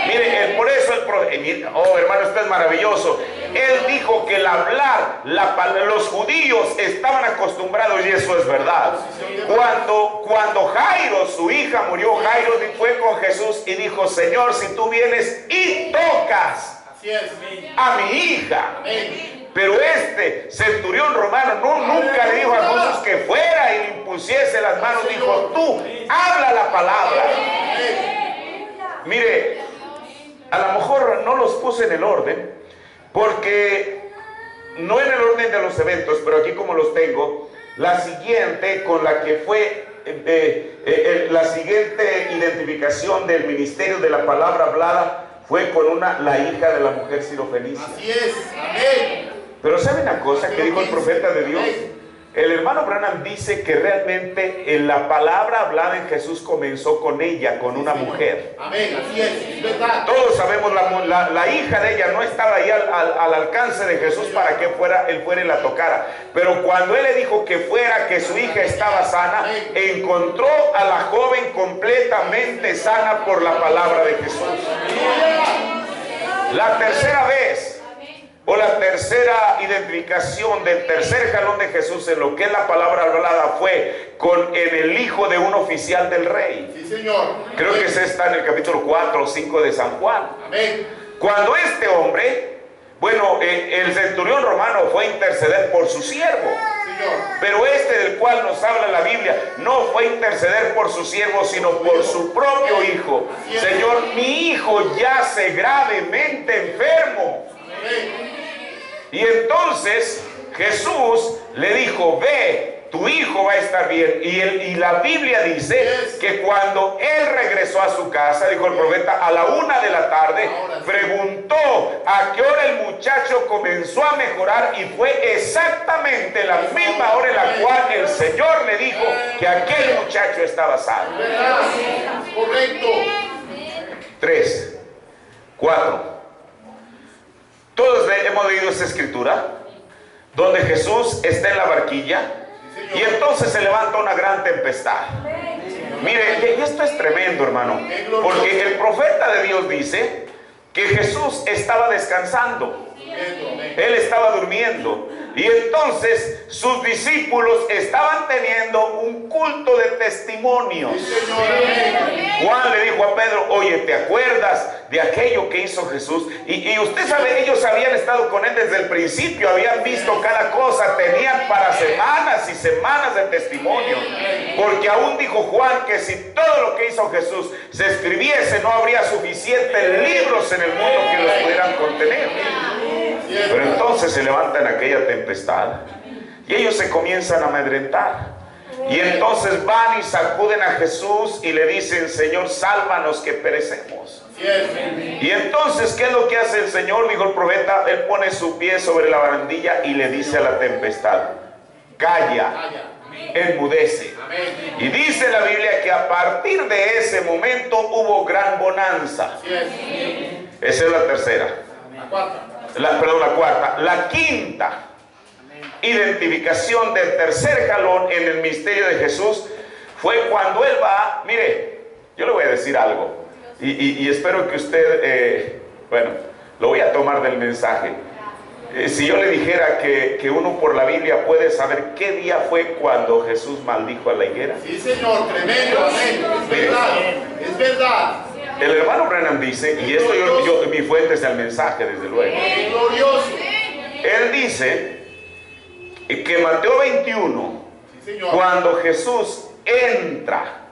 Mire, por eso hermano, esto es maravilloso. Él dijo que el hablar, los judíos estaban acostumbrados, y eso es verdad. Cuando Jairo, su hija, murió, Jairo fue con Jesús y dijo: Señor, si tú vienes y tocas a mi hija. Pero este centurión romano nunca le dijo a Jesús que fuera y le impusiese las manos. Dijo: tú habla la palabra. Mire, a lo mejor no los puse en el orden, porque no en el orden de los eventos, pero aquí como los tengo, la siguiente con la que fue la siguiente identificación del ministerio de la palabra hablada fue con la hija de la mujer sirofenicia. Así es, amén. Pero ¿sabe una cosa que dijo el profeta de Dios? El hermano Branham dice que realmente en la palabra hablada en Jesús comenzó con ella, con una mujer. Amén, así es verdad. Todos sabemos, la hija de ella no estaba ahí al alcance de Jesús para que él fuera y la tocara. Pero cuando él le dijo que fuera, que su hija estaba sana, encontró a la joven completamente sana por la palabra de Jesús. La tercera vez, o la tercera identificación del tercer jalón de Jesús en lo que es la palabra hablada fue en el hijo de un oficial del rey. Sí, Señor. Creo que ese está en el capítulo 4 o 5 de San Juan. Amén. Cuando este hombre, bueno, el centurión romano fue a interceder por su siervo. Señor. Pero este del cual nos habla la Biblia no fue a interceder por su siervo, sino por su propio hijo. Señor, mi hijo yace gravemente enfermo. Amén. Y entonces Jesús le dijo, ve, tu hijo va a estar bien. Y la Biblia dice que cuando él regresó a su casa, dijo el profeta, a la 1 de la tarde, preguntó a qué hora el muchacho comenzó a mejorar, y fue exactamente la misma hora en la cual el Señor le dijo que aquel muchacho estaba sano. ¿Verdad? Correcto. 3, 4. Todos hemos leído esta escritura donde Jesús está en la barquilla y entonces se levanta una gran tempestad. Mire, y esto es tremendo, hermano, porque el profeta de Dios dice que Jesús estaba descansando. Él estaba durmiendo. Y entonces sus discípulos estaban teniendo un culto de testimonios. Juan le dijo a Pedro, oye, ¿te acuerdas de aquello que hizo Jesús? Y usted sabe, ellos habían estado con él desde el principio, habían visto cada cosa, tenían para semanas y semanas de testimonio. Porque aún dijo Juan que si todo lo que hizo Jesús se escribiese, no habría suficientes libros en el mundo que los pudieran contener. Pero entonces se levanta en aquella tempestad y ellos se comienzan a amedrentar. Y entonces van y sacuden a Jesús y le dicen, Señor, sálvanos que perecemos. Y entonces, ¿qué es lo que hace el Señor? Dijo el profeta, él pone su pie sobre la barandilla y le dice a la tempestad, calla, enmudece. Y dice la Biblia que a partir de ese momento hubo gran bonanza. Esa es la tercera. La cuarta. La quinta identificación del tercer jalón en el misterio de Jesús fue cuando él va. Mire, yo le voy a decir algo y espero que usted bueno, lo voy a tomar del mensaje. Si yo le dijera que uno por la Biblia puede saber qué día fue cuando Jesús maldijo a la higuera. Sí, Señor, tremendo, amén. Es verdad, es verdad. El hermano Branham dice, y esto mi fuente es el mensaje, desde luego. Glorioso. Él dice que Mateo 21, sí, cuando Jesús entra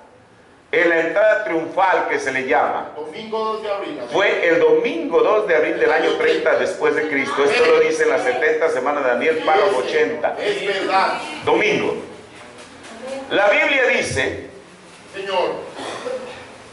en la entrada triunfal que se le llama, domingo 2 de abril, fue el domingo 2 de abril del año 30 después de Cristo. Esto lo dice en la 70 semana de Daniel, párrafo 80. Es verdad. Domingo. La Biblia dice, Señor,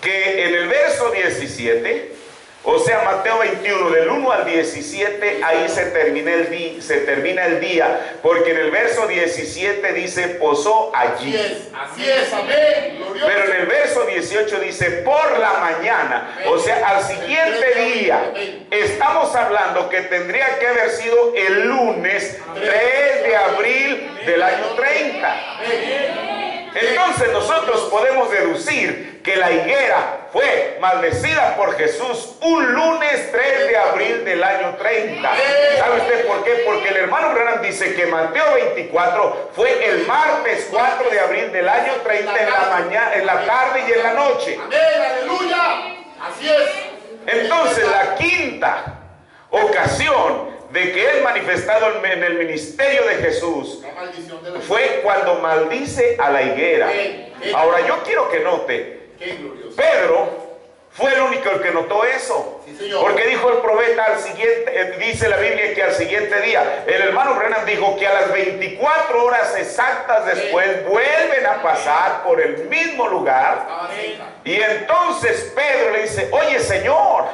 que en el verso 17, o sea, Mateo 21, del 1 al 17, ahí se termina el día, porque en el verso 17 dice, posó allí. Así es, amén. Glorioso. Pero en el verso 18 dice, por la mañana, o sea, al siguiente día. Estamos hablando que tendría que haber sido el lunes 3 de abril del año 30. Entonces nosotros podemos deducir que la higuera fue maldecida por Jesús un lunes 3 de abril del año 30. ¿Sabe usted por qué? Porque el hermano Branham dice que Mateo 24 fue el martes 4 de abril del año 30 en la mañana, en la tarde y en la noche. Amén, aleluya. Así es. Entonces la quinta ocasión de que es manifestado en el ministerio de Jesús fue cuando maldice a la higuera. Ahora yo quiero que note, Pedro fue el único que notó eso, porque dijo el profeta al siguiente, dice la Biblia que al siguiente día, el hermano Branham dijo que a las 24 horas exactas después vuelven a pasar por el mismo lugar. Y entonces Pedro le dice, oye Señor,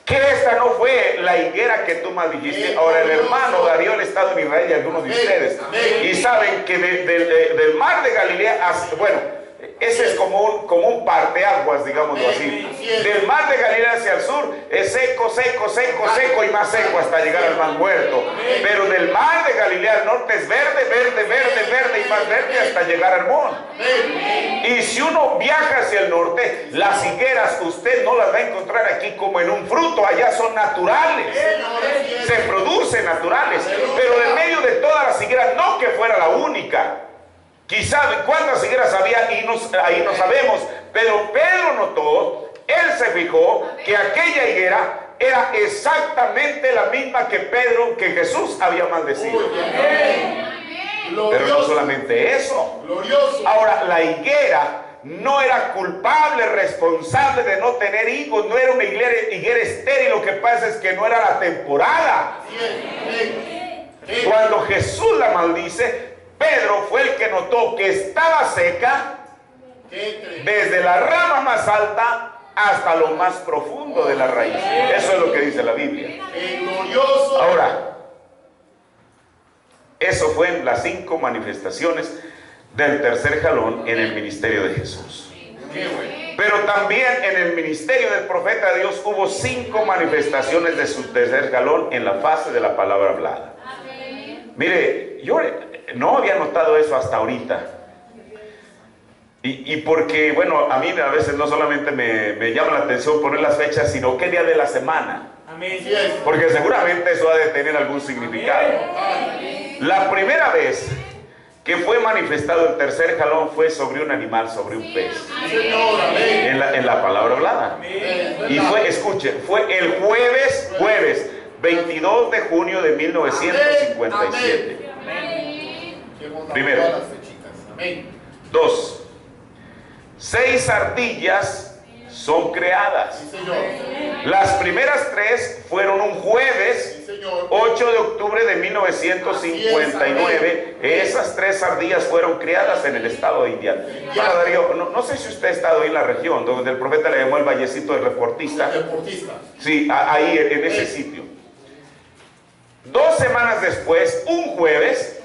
que esta no fue la higuera que tú maldijiste. Ahora el hermano Darío el estado en Israel y algunos de ustedes, y saben que del mar de Galilea, bueno, ese es como un parteaguas, digámoslo así. Del mar de Galilea hacia el sur es seco, seco, seco, seco y más seco hasta llegar al mar muerto. Pero del mar de Galilea al norte es verde, verde, verde, verde y más verde hasta llegar al Hermón. Y si uno viaja hacia el norte, las higueras usted no las va a encontrar aquí como en un fruto, allá son naturales, se producen naturales. Pero en medio de todas las higueras, no que fuera la única. Quizá cuántas higueras había y ahí no sabemos, pero Pedro notó, él se fijó que aquella higuera era exactamente la misma que Jesús había maldecido. Pero no solamente eso. Ahora, la higuera no era culpable, responsable de no tener higos, no era una higuera estéril. Lo que pasa es que no era la temporada. Cuando Jesús la maldice, Pedro fue el que notó que estaba seca desde la rama más alta hasta lo más profundo de la raíz. Eso es lo que dice la Biblia. Ahora, eso fue en las 5 manifestaciones del tercer jalón en el ministerio de Jesús. Pero también en el ministerio del profeta de Dios hubo 5 manifestaciones de su tercer jalón en la fase de la palabra hablada. Mire, yo no había notado eso hasta ahorita. Y porque, bueno, a mí a veces no solamente me llama la atención poner las fechas, sino qué día de la semana. Porque seguramente eso ha de tener algún significado. La primera vez que fue manifestado el tercer jalón fue sobre un animal, sobre un pez. En la palabra hablada. Y fue, escuche, fue el jueves 22 de junio de 1957. Primero. 2. 6 ardillas son creadas. Las primeras 3 fueron un jueves 8 de octubre de 1959. Esas 3 ardillas fueron criadas en el estado de Indiana. Bueno, Darío, no sé si usted ha estado ahí en la región donde el profeta le llamó el vallecito del reportista. Sí, ahí en ese sitio. 2 semanas después, un jueves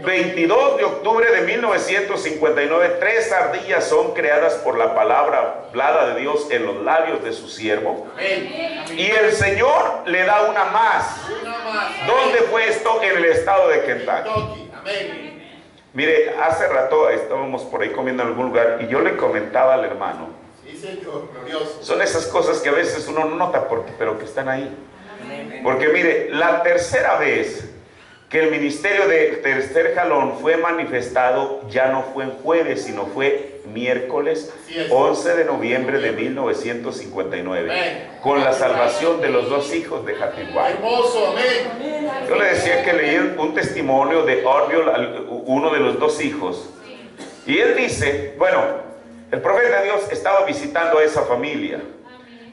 22 de octubre de 1959, 3 ardillas son creadas por la palabra hablada de Dios en los labios de su siervo. Y el Señor le da una más. ¿Dónde fue esto? En el estado de Kentucky. Mire, hace rato estábamos por ahí comiendo en algún lugar y yo le comentaba al hermano. Son esas cosas que a veces uno no nota, pero que están ahí. Porque mire, la tercera vez que el ministerio del tercer jalón fue manifestado ya no fue en jueves, sino fue miércoles 11 de noviembre de 1959, con la salvación de los 2 hijos de Jatihuay. Yo le decía que leí un testimonio de Orville, uno de los 2 hijos, y él dice, bueno, el profeta de Dios estaba visitando a esa familia.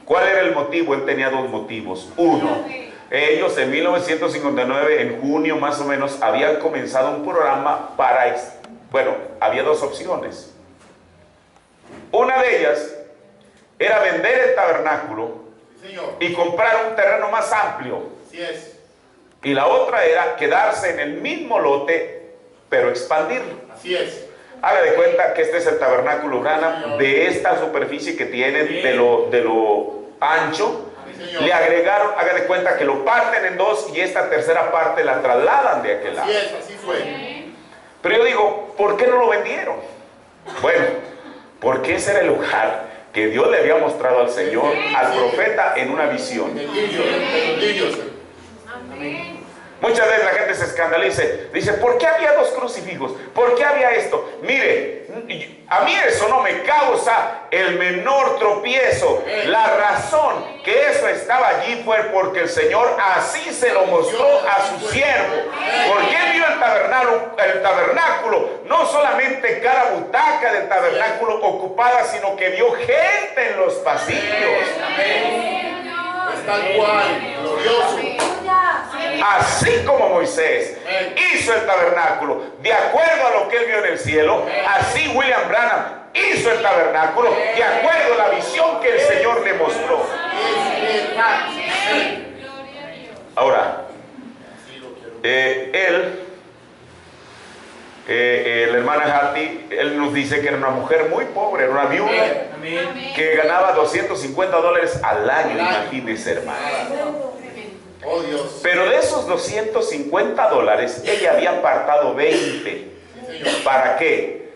¿Cuál era el motivo? Él tenía 2 motivos. Uno, ellos en 1959, en junio más o menos, habían comenzado un programa para, bueno, había 2 opciones. Una de ellas era vender el tabernáculo y comprar un terreno más amplio. Y la otra era quedarse en el mismo lote, pero expandirlo. Haga de cuenta que este es el tabernáculo Branham, de esta superficie que tiene, de lo ancho. Le agregaron, haga de cuenta que lo parten en 2 y esta tercera parte la trasladan de aquel lado. Así fue. Pero yo digo, ¿por qué no lo vendieron? Bueno, porque ese era el lugar que Dios le había mostrado al Señor, al profeta, en una visión. Muchas veces la gente se escandaliza, dice, ¿por qué había 2 crucifijos? ¿Por qué había esto? Mire, a mí eso no me causa el menor tropiezo. La razón que eso estaba allí fue porque el Señor así se lo mostró a su siervo. Porque él vio el tabernáculo, no solamente cada butaca del tabernáculo ocupada, sino que vio gente en los pasillos. Tal cual, glorioso. Así como Moisés hizo el tabernáculo de acuerdo a lo que él vio en el cielo, así William Branham hizo el tabernáculo de acuerdo a la visión que el Señor le mostró. Es verdad. Amén. Ahora, la hermana Hattie, él nos dice que era una mujer muy pobre, era una viuda que ganaba $250 al año, imagínense, hermano. Oh Dios. Pero de esos $250, ella había apartado 20. ¿Para qué?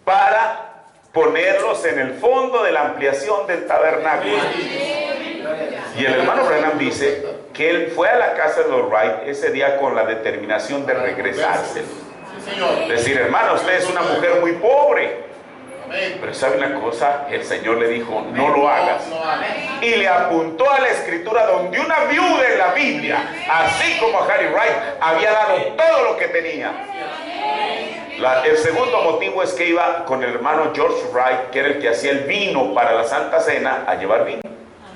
Para ponerlos en el fondo de la ampliación del tabernáculo. Y el hermano Branham dice que él fue a la casa de los Wright ese día con la determinación de regresárselo. Decir, hermano, usted es una mujer muy pobre. Pero ¿sabe una cosa? El Señor le dijo, no lo hagas. Y le apuntó a la escritura donde una viuda en la Biblia, así como Harry Wright, había dado todo lo que tenía. El segundo motivo es que iba con el hermano George Wright, que era el que hacía el vino para la Santa Cena, a llevar vino.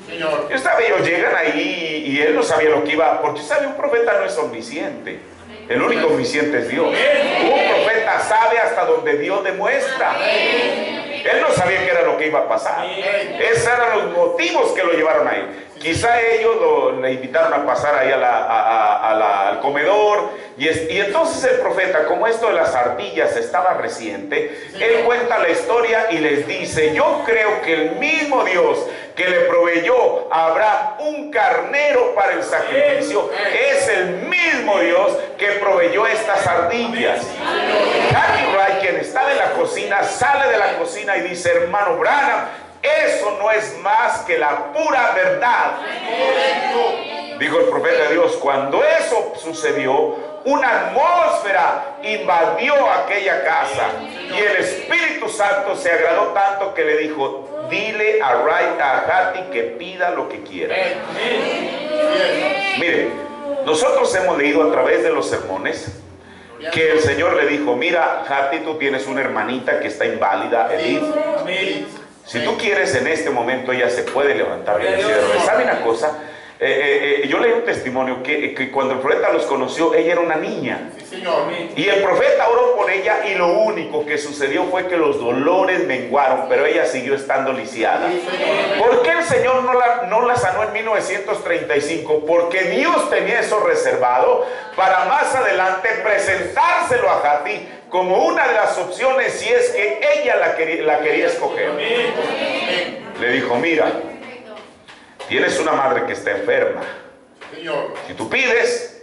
Y ellos llegan ahí y él no sabía lo que iba, porque sabe, un profeta no es omnisciente. El único omnisciente es Dios. Un profeta sabe hasta donde Dios demuestra. Él no sabía qué era lo que iba a pasar. Esos eran los motivos que lo llevaron ahí. Quizá ellos le invitaron a pasar ahí al comedor. Y entonces el profeta, como esto de las ardillas estaba reciente, él cuenta la historia y les dice, yo creo que el mismo Dios que le proveyó a Abraham un carnero para el sacrificio, es el mismo Dios que proveyó estas ardillas. Hattie Wright, quien estaba en la cocina, sale de la cocina y dice, hermano Branham, eso no es más que la pura verdad. Dijo el profeta de Dios, cuando eso sucedió, una atmósfera invadió aquella casa y el Espíritu Santo se agradó tanto que le dijo, dile a Hattie que pida lo que quiera. Mire, nosotros hemos leído a través de los sermones que el Señor le dijo, mira Hattie, tú tienes una hermanita que está inválida, Edith. Si tú quieres, en este momento ella se puede levantar del cielo. ¿Sabe una cosa? Yo leí un testimonio que cuando el profeta los conoció, ella era una niña. Y el profeta oró por ella y lo único que sucedió fue que los dolores menguaron, pero ella siguió estando lisiada. ¿Por qué el Señor no la sanó en 1935? Porque Dios tenía eso reservado para más adelante presentárselo a Hattie como una de las opciones si es que ella la quería escoger. Le dijo, mira, tienes una madre que está enferma. Si tú pides,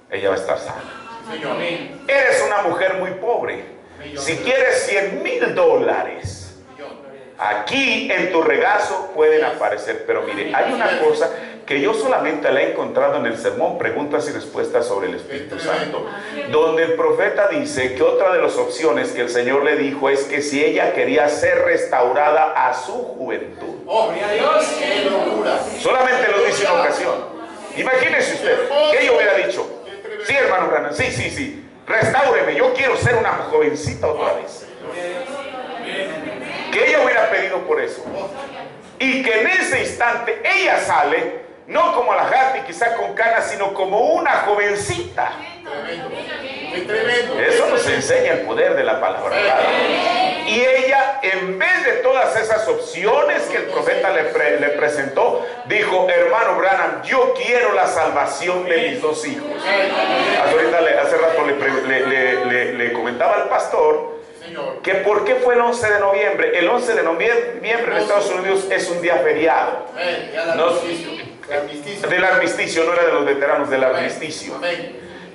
ella va a estar sana. Eres una mujer muy pobre. Si quieres $100,000, aquí en tu regazo pueden aparecer. Pero mire, hay una cosa que yo solamente la he encontrado en el sermón Preguntas y Respuestas sobre el Espíritu Santo, donde el profeta dice que otra de las opciones que el Señor le dijo es que si ella quería ser restaurada a su juventud. ¡Oh, Dios! ¡Qué locura! Solamente lo dice una ocasión. Imagínese usted que yo hubiera dicho, sí, hermano Branham, sí, restáureme, yo quiero ser una jovencita otra vez. Que ella hubiera pedido por eso. Y que en ese instante ella sale, no como la Hattie, quizá con canas, sino como una jovencita. Eso nos enseña el poder de la palabra. Y ella, en vez de todas esas opciones que el profeta le presentó, dijo, hermano Branham, yo quiero la salvación de mis dos hijos. Hace rato le comentaba al pastor que por qué fue el 11 de noviembre. El 11 de noviembre en Estados Unidos es un día feriado. Del armisticio, no era de los veteranos, del armisticio.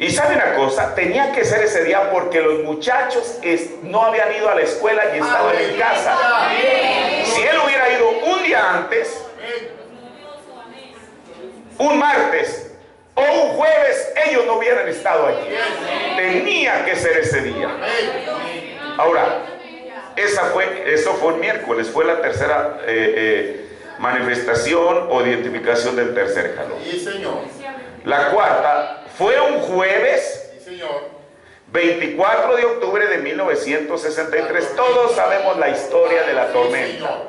Y sabe una cosa, tenía que ser ese día porque los muchachos no habían ido a la escuela y estaban en casa. Si él hubiera ido un día antes, un martes o un jueves, ellos no hubieran estado allí. Tenía que ser ese día. Ahora, eso fue un miércoles, fue la tercera manifestación o identificación del tercer jalón. La cuarta fue un jueves, 24 de octubre de 1963. Todos sabemos la historia de la tormenta.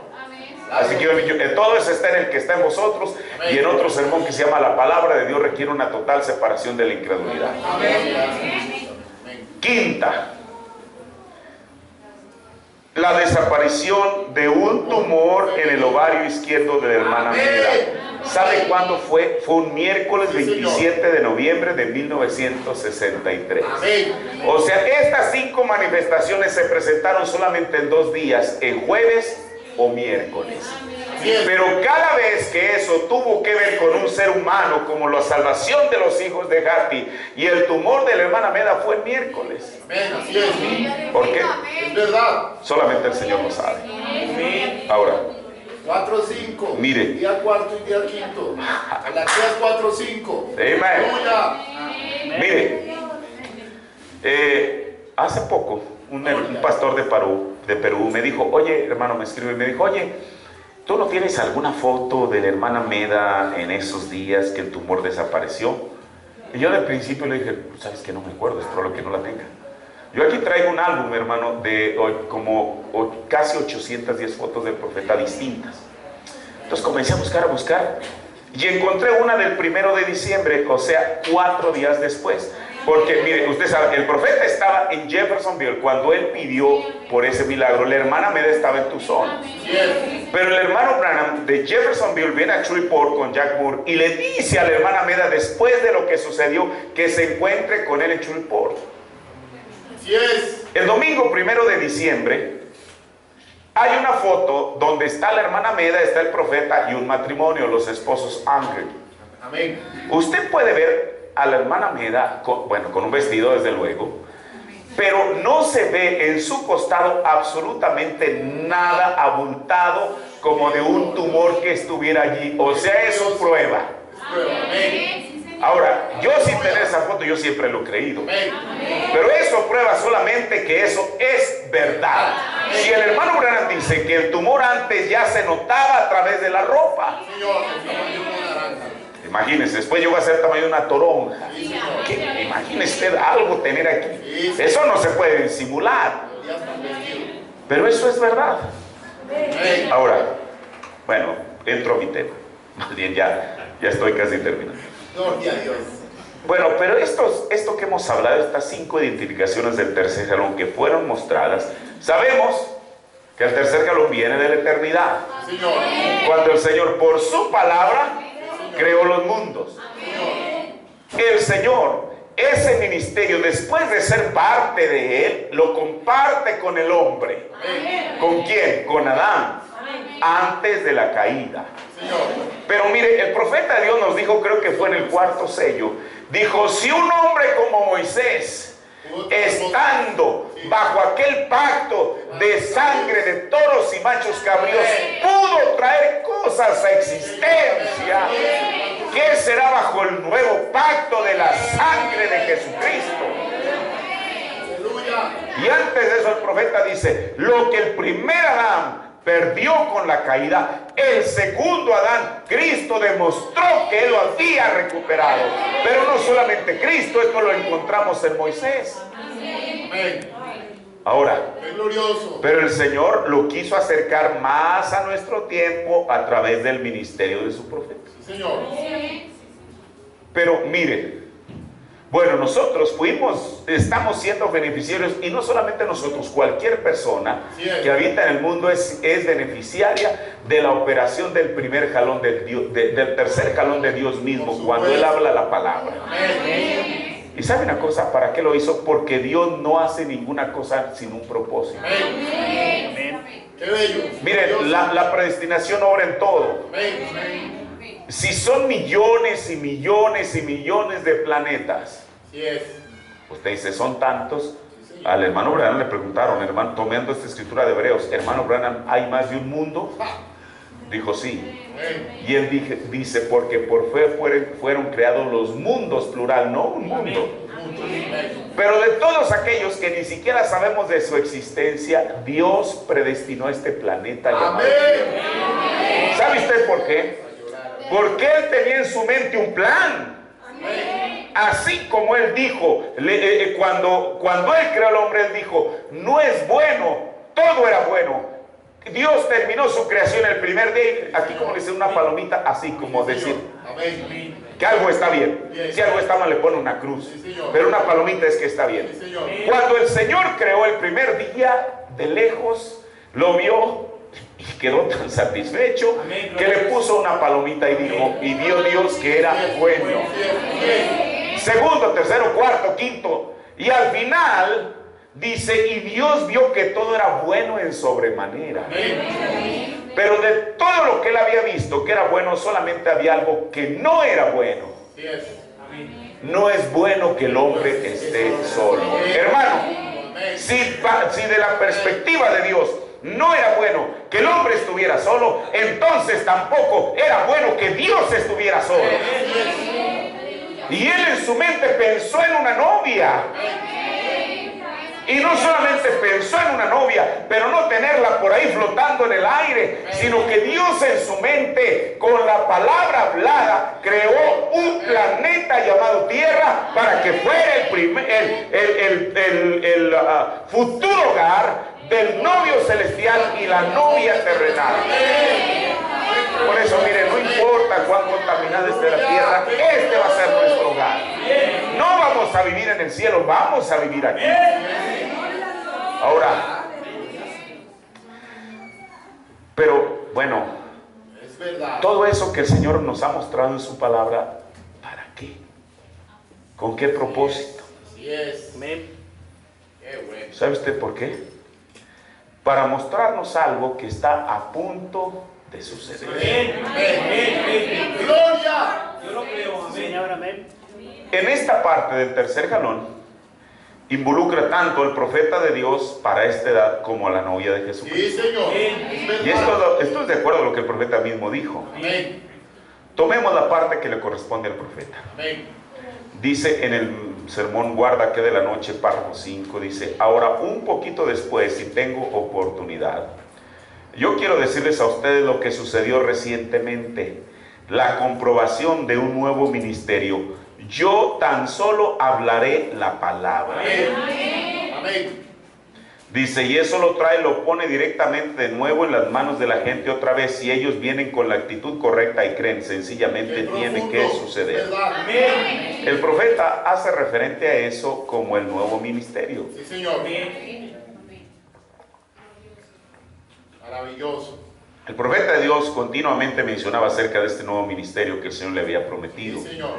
Así que todo eso está en el que está en vosotros y en otro sermón que se llama La palabra de Dios requiere una total separación de la incredulidad. Quinta, la desaparición de un tumor en el ovario izquierdo de la hermana Meda. ¿Sabe cuándo fue? Fue un miércoles 27 de noviembre de 1963. O sea, estas 5 manifestaciones se presentaron solamente en 2 días, en jueves o miércoles. Pero cada vez que eso tuvo que ver con un ser humano, como la salvación de los hijos de Gati y el tumor de la hermana Meda, fue el miércoles. ¿Por qué? Es verdad. Solamente el Señor lo sabe. Ahora, 4, 5. Mire. Día cuarto y día quinto. A las 4, 5. Amén. Mire, hace poco un pastor de Perú me dijo, oye, hermano, me escribió y me dijo, oye, ¿tú no tienes alguna foto de la hermana Meda en esos días que el tumor desapareció? Y yo del principio le dije, sabes que no me acuerdo, es probable que no la tenga. Yo aquí traigo un álbum, hermano, de casi 810 fotos del profeta distintas. Entonces comencé a buscar, y encontré una del 1 de diciembre, o sea, 4 días después. Porque, mire, usted sabe, el profeta estaba en Jeffersonville cuando él pidió por ese milagro. La hermana Meda estaba en Tucson. Pero el hermano Branham de Jeffersonville viene a Shreveport con Jack Moore y le dice a la hermana Meda, después de lo que sucedió, que se encuentre con él en Shreveport. El domingo 1 de diciembre hay una foto donde está la hermana Meda, está el profeta y un matrimonio, los esposos Angel. Amén. Usted puede ver a la hermana Meda con un vestido, desde luego, pero no se ve en su costado absolutamente nada abultado como de un tumor que estuviera allí. O sea, eso prueba. Ahora, yo sin tener esa foto, yo siempre lo he creído. Pero eso prueba solamente que eso es verdad. Si el hermano Branham dice que el tumor antes ya se notaba a través de la ropa, imagínese, después llegó a ser tamaño de una toronja. Imagínese usted algo tener aquí. Eso no se puede disimular. Pero eso es verdad. Ahora, bueno, entro a mi tema. Más bien ya estoy casi terminando. Bueno, pero esto que hemos hablado, estas 5 identificaciones del tercer jalón que fueron mostradas, sabemos que el tercer jalón viene de la eternidad. Cuando el Señor, por su palabra, creó los mundos. El Señor, ese ministerio, después de ser parte de él, lo comparte con el hombre. ¿Con quién? Con Adán, antes de la caída. Pero mire, el profeta de Dios nos dijo, creo que fue en el 4º sello, dijo, si un hombre como Moisés, estando bajo aquel pacto de sangre de toros y machos cabríos, pudo traer cosas a existencia, ¿qué será bajo el nuevo pacto de la sangre de Jesucristo? Y antes de eso el profeta dice, lo que el primer Adán perdió con la caída, el segundo Adán, Cristo, demostró que él lo había recuperado. Pero no solamente Cristo, esto lo encontramos en Moisés. Ahora, pero el Señor lo quiso acercar más a nuestro tiempo a través del ministerio de su profeta. Pero mire, bueno, nosotros estamos siendo beneficiarios, y no solamente nosotros, cualquier persona que habita en el mundo es beneficiaria de la operación del primer jalón de Dios, del tercer jalón de Dios mismo, cuando Él habla la palabra. Y sabe una cosa, ¿para qué lo hizo? Porque Dios no hace ninguna cosa sin un propósito. Miren, la predestinación obra en todo. Si son millones y millones y millones de planetas, usted dice, son tantos. Al hermano Branham le preguntaron, hermano, tomando esta escritura de Hebreos, hermano Branham, ¿hay más de un mundo? Dijo, sí. Y él dice, porque por fe fueron creados los mundos, plural, no un mundo. Pero de todos aquellos que ni siquiera sabemos de su existencia, Dios predestinó este planeta llamado Tierra. ¿Sabe usted por qué? Porque Él tenía en su mente un plan. Así como Él dijo, cuando Él creó al hombre, Él dijo, no es bueno, todo era bueno. Dios terminó su creación el primer día, aquí como dice una palomita, así como decir que algo está bien. Si algo está mal, le pone una cruz, pero una palomita es que está bien. Cuando el Señor creó el primer día, de lejos, lo vio y quedó tan satisfecho que le puso una palomita y dijo, y vio Dios que era bueno. Segundo, tercero, cuarto, quinto, y al final dice, y Dios vio que todo era bueno en sobremanera. Pero de todo lo que él había visto que era bueno, solamente había algo que no era bueno. No es bueno que el hombre esté solo. Hermano, si de la perspectiva de Dios no era bueno que el hombre estuviera solo, entonces tampoco era bueno que Dios estuviera solo. Y él en su mente pensó en una novia. Y no solamente pensó en una novia, pero no tenerla por ahí flotando en el aire, sino que Dios en su mente, con la palabra hablada, creó un planeta llamado Tierra para que fuera el futuro hogar del novio celestial y la novia terrenal. Por eso, miren, no importa cuán contaminada esté la tierra, este va a ser nuestro hogar. No vamos a vivir en el cielo, vamos a vivir aquí. Ahora, pero bueno, todo eso que el Señor nos ha mostrado en su palabra, ¿para qué? ¿Con qué propósito? ¿Sabe usted por qué? Para mostrarnos algo que está a punto de suceder. ¡Gloria! Yo lo creo, amén. En esta parte del tercer jalón involucra tanto el profeta de Dios para esta edad como a la novia de Jesucristo. Sí, Señor. Y esto es de acuerdo a lo que el profeta mismo dijo. Amén. Tomemos la parte que le corresponde al profeta. Amén. Dice en el sermón Guarda que de la noche, párrafo 5, dice, ahora un poquito después, si tengo oportunidad, yo quiero decirles a ustedes lo que sucedió recientemente, la comprobación de un nuevo ministerio. Yo tan solo hablaré la palabra. Amén. Amén. Dice, y eso lo pone directamente de nuevo en las manos de la gente otra vez. Si ellos vienen con la actitud correcta y creen, sencillamente tiene que suceder. Amén. El profeta hace referente a eso como el nuevo ministerio. Sí, Señor. Maravilloso. El profeta de Dios continuamente mencionaba acerca de este nuevo ministerio que el Señor le había prometido. Sí, Señor.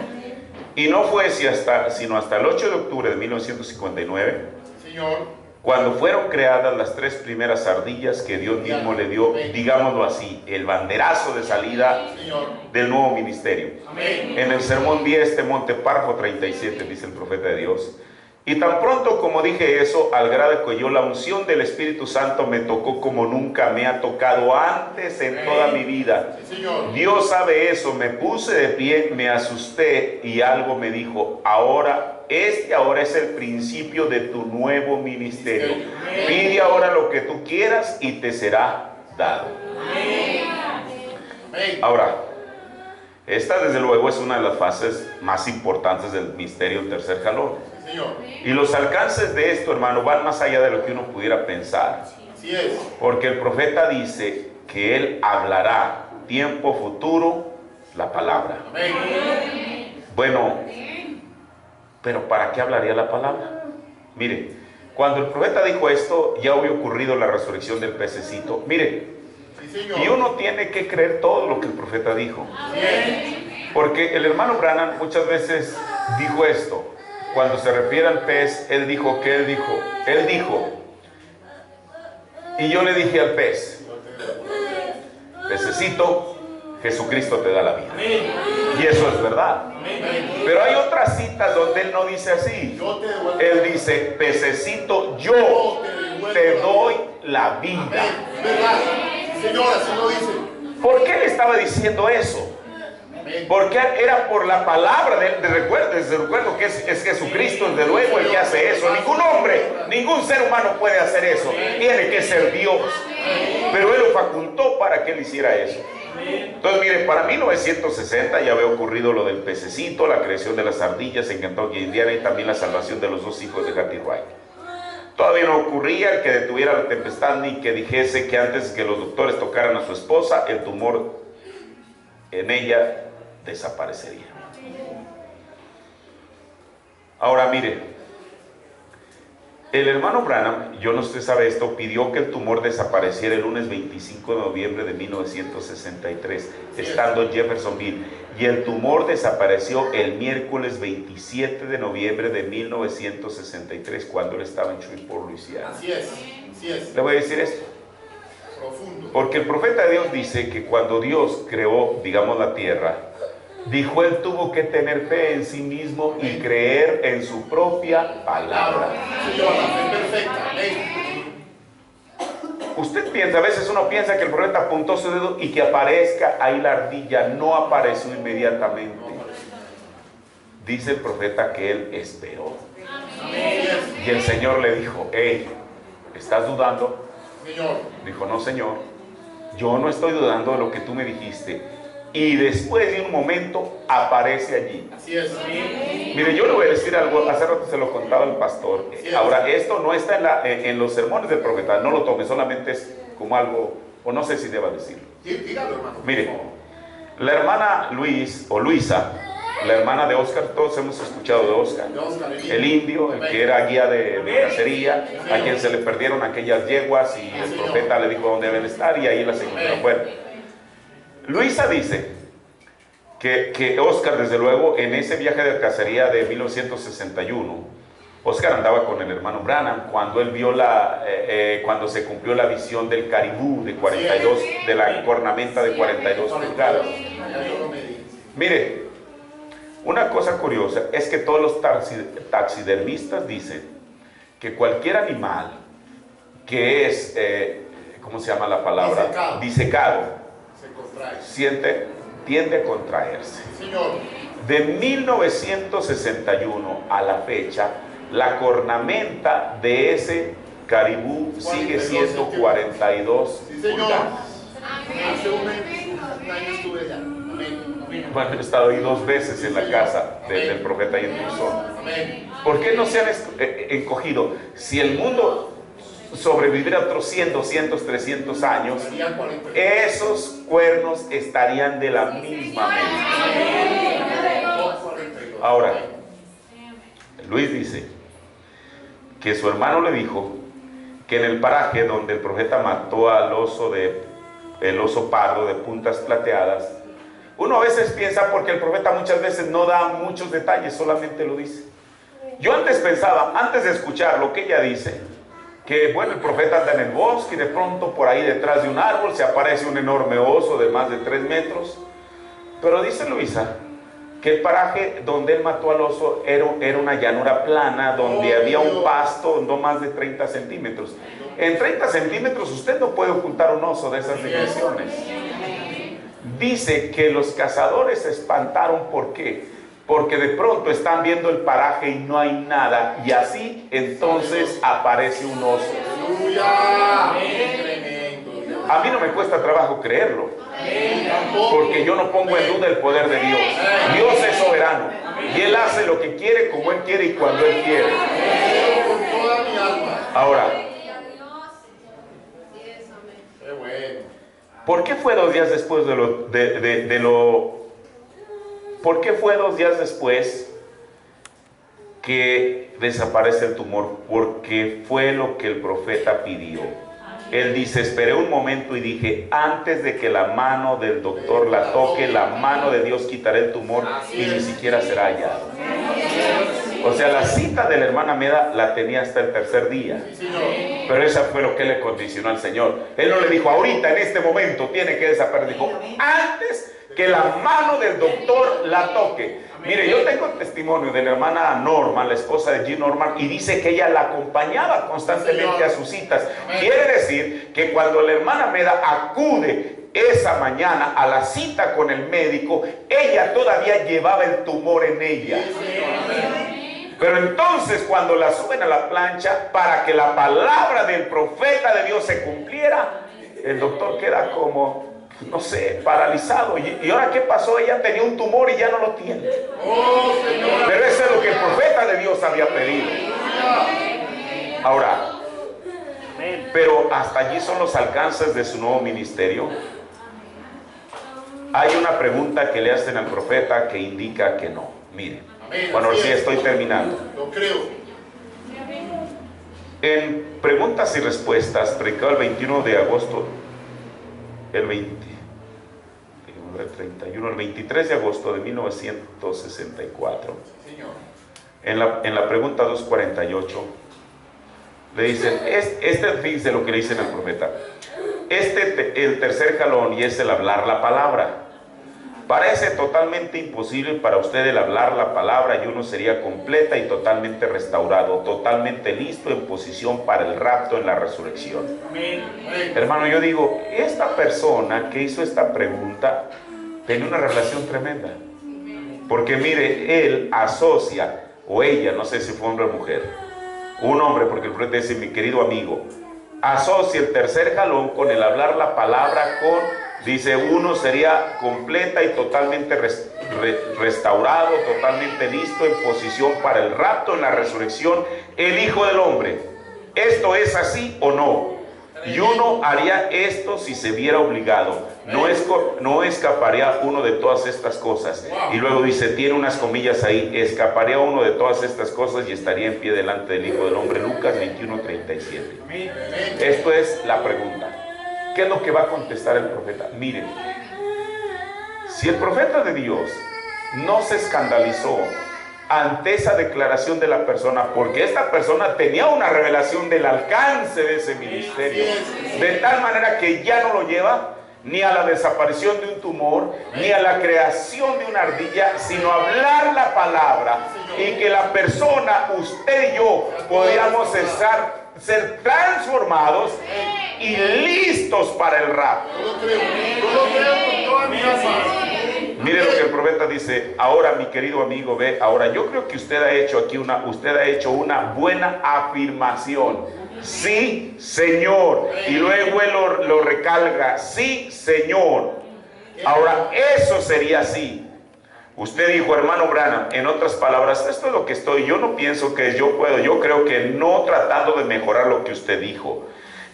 Y no fue sino hasta el 8 de octubre de 1959, Señor. cuando fueron creadas las 3 primeras ardillas que Dios mismo le dio, digámoslo así, el banderazo de salida del nuevo ministerio. Amén. En el sermón 10 de monte, párrafo 37, dice el profeta de Dios. Y tan pronto como dije eso, al grado que yo la unción del Espíritu Santo me tocó como nunca me ha tocado antes en toda mi vida. Sí, Señor. Dios sabe eso, me puse de pie, me asusté y algo me dijo, ahora es el principio de tu nuevo ministerio. Pide ahora lo que tú quieras y te será dado. Ahora, esta desde luego es una de las fases más importantes del misterio tercer jalón. Y los alcances de esto, hermano, van más allá de lo que uno pudiera pensar. Así es. Porque el profeta dice que él hablará tiempo futuro la palabra. Amén. Bueno, pero ¿para qué hablaría la palabra? Mire, cuando el profeta dijo esto, ya había ocurrido la resurrección del pececito. Mire, Sí, Señor. y uno tiene que creer todo lo que el profeta dijo. Bien. Porque el hermano Branham muchas veces dijo esto. Cuando se refiere al pez, él dijo, ¿qué él dijo? Él dijo, y yo le dije al pez, pececito, Jesucristo te da la vida. Y eso es verdad. Pero hay otras citas donde él no dice así. Él dice, pececito, yo te doy la vida. ¿Verdad? Señor, así lo dice. ¿Por qué le estaba diciendo eso? Porque era por la palabra recuerdo que es Jesucristo, desde luego, el que hace eso. Ningún hombre, ningún ser humano puede hacer eso. Tiene que ser Dios. Pero Él lo facultó para que Él hiciera eso. Entonces, mire, para 1960 ya había ocurrido lo del pececito, la creación de las ardillas en Kentucky, Indiana, y también la salvación de los 2 hijos de Hattie Wright. Todavía no ocurría el que detuviera la tempestad ni que dijese que antes que los doctores tocaran a su esposa, el tumor en ella desaparecería. Ahora mire, El hermano Branham, yo no sé si usted sabe esto, pidió que el tumor desapareciera el lunes 25 de noviembre de 1963, estando en Jeffersonville. Y el tumor desapareció el miércoles 27 de noviembre de 1963, cuando él estaba en Shreveport, Louisiana. Así es, así es. Le voy a decir esto. Profundo. Porque el profeta de Dios dice que cuando Dios creó, digamos, la tierra, dijo él tuvo que tener fe en sí mismo y creer en su propia palabra. Señor, la fe perfecta. Amén. Usted piensa, a veces uno piensa que el profeta apuntó su dedo y que aparezca ahí la ardilla. No apareció inmediatamente. Dice el profeta que él esperó. Y el Señor le dijo: hey, ¿estás dudando? Señor. Dijo: no, Señor, yo no estoy dudando de lo que tú me dijiste. Y después de un momento aparece allí. Así es. Mire, yo le voy a decir algo. Hace rato se lo contaba el pastor. Ahora, esto no está en los sermones del profeta. No lo tome, solamente es como algo, o no sé si deba decirlo. Dígalo, hermano. Mire, la hermana Luisa, la hermana de Oscar, todos hemos escuchado de Oscar. El indio, el que era guía de cacería, a quien se le perdieron aquellas yeguas y el profeta le dijo dónde deben estar y ahí las encontró afuera. Luisa dice que Oscar, desde luego, en ese viaje de cacería de 1961, Oscar andaba con el hermano Branham cuando él vio cuando se cumplió la visión del caribú de 42, de la cornamenta de 42 pulgadas. Mire, una cosa curiosa es que todos los taxidermistas dicen que cualquier animal que es, ¿cómo se llama la palabra? Disecado. Tiende a contraerse. De 1961 a la fecha, la cornamenta de ese caribú sigue siendo 42 pulgadas. Hace un año estuve allá. Bueno, he estado ahí 2 veces en la casa del profeta y en Tucson. ¿Por qué no se han encogido? Si el mundo sobreviviera otros 100, 200, 300 años, esos cuernos estarían de la misma manera. Ahora, Luis dice que su hermano le dijo que en el paraje donde el profeta mató al el oso pardo de puntas plateadas, uno a veces piensa, porque el profeta muchas veces no da muchos detalles, solamente lo dice. Yo antes pensaba, antes de escuchar lo que ella dice, que bueno, el profeta anda en el bosque y de pronto por ahí detrás de un árbol se aparece un enorme oso de más de 3 metros. Pero dice Luisa que el paraje donde él mató al oso era una llanura plana donde había un pasto no más de 30 centímetros. En 30 centímetros usted no puede ocultar un oso de esas dimensiones. Dice que los cazadores se espantaron. ¿Por qué? Porque de pronto están viendo el paraje y no hay nada, y así entonces aparece un oso. A mí no me cuesta trabajo creerlo, porque yo no pongo en duda el poder de Dios. Dios es soberano y Él hace lo que quiere, como Él quiere y cuando Él quiere. Ahora, ¿por qué fue 2 días después ¿Por qué fue 2 días después que desaparece el tumor? Porque fue lo que el profeta pidió. Él dice: esperé un momento y dije, antes de que la mano del doctor la toque, la mano de Dios quitará el tumor y ni siquiera será hallado. O sea, la cita de la hermana Meda la tenía hasta el 3er día. Pero eso fue lo que le condicionó al Señor. Él no le dijo, ahorita, en este momento, tiene que desaparecer. Dijo, antes que la mano del doctor la toque. Mire, yo tengo testimonio de la hermana Norma, la esposa de G. Norman, y dice que ella la acompañaba constantemente a sus citas. Quiere decir que cuando la hermana Meda acude esa mañana a la cita con el médico, ella todavía llevaba el tumor en ella. Pero entonces cuando la suben a la plancha para que la palabra del profeta de Dios se cumpliera, el doctor queda como, no sé, paralizado. ¿Y ahora qué pasó? Ella tenía un tumor y ya no lo tiene. Pero eso es lo que el profeta de Dios había pedido. Ahora, pero hasta allí son los alcances de su nuevo ministerio. Hay una pregunta que le hacen al profeta que indica que no. Miren, bueno, sí, estoy terminando. Lo creo. En preguntas y respuestas, predicado el 21 de agosto, el 23 de agosto de 1964, en la pregunta 248, le dicen, fíjense lo que le dicen al profeta, el tercer jalón, y es el hablar la palabra. Parece totalmente imposible para usted el hablar la palabra, y uno sería completa y totalmente restaurado, totalmente listo en posición para el rapto en la resurrección. Amén. Hermano, yo digo, esta persona que hizo esta pregunta tenía una revelación tremenda. Porque mire, él asocia, o ella, no sé si fue hombre o mujer, un hombre, porque el profeta dice, mi querido amigo, asocia el tercer jalón con el hablar la palabra con... Dice, uno sería completa y totalmente restaurado, totalmente listo en posición para el rapto en la resurrección, el Hijo del Hombre. ¿Esto es así o no? Y uno haría esto si se viera obligado. No escaparía uno de todas estas cosas. Y luego dice, tiene unas comillas ahí, escaparía uno de todas estas cosas y estaría en pie delante del Hijo del Hombre. Lucas 21:37. Esto es la pregunta. ¿Qué es lo que va a contestar el profeta? Miren, si el profeta de Dios no se escandalizó ante esa declaración de la persona, porque esta persona tenía una revelación del alcance de ese ministerio, de tal manera que ya no lo lleva ni a la desaparición de un tumor, ni a la creación de una ardilla, sino hablar la palabra, y que la persona, usted y yo, podríamos ser transformados y listos para el rapto. Mire lo que el profeta dice. Ahora, mi querido amigo, ve, ahora yo creo que usted ha hecho una buena afirmación. Sí, Señor. Y luego él lo recalca. Sí, Señor. Ahora, eso sería así. Usted dijo, hermano Branham, en otras palabras, esto es lo que estoy, yo no pienso que yo puedo, yo creo que no tratando de mejorar lo que usted dijo,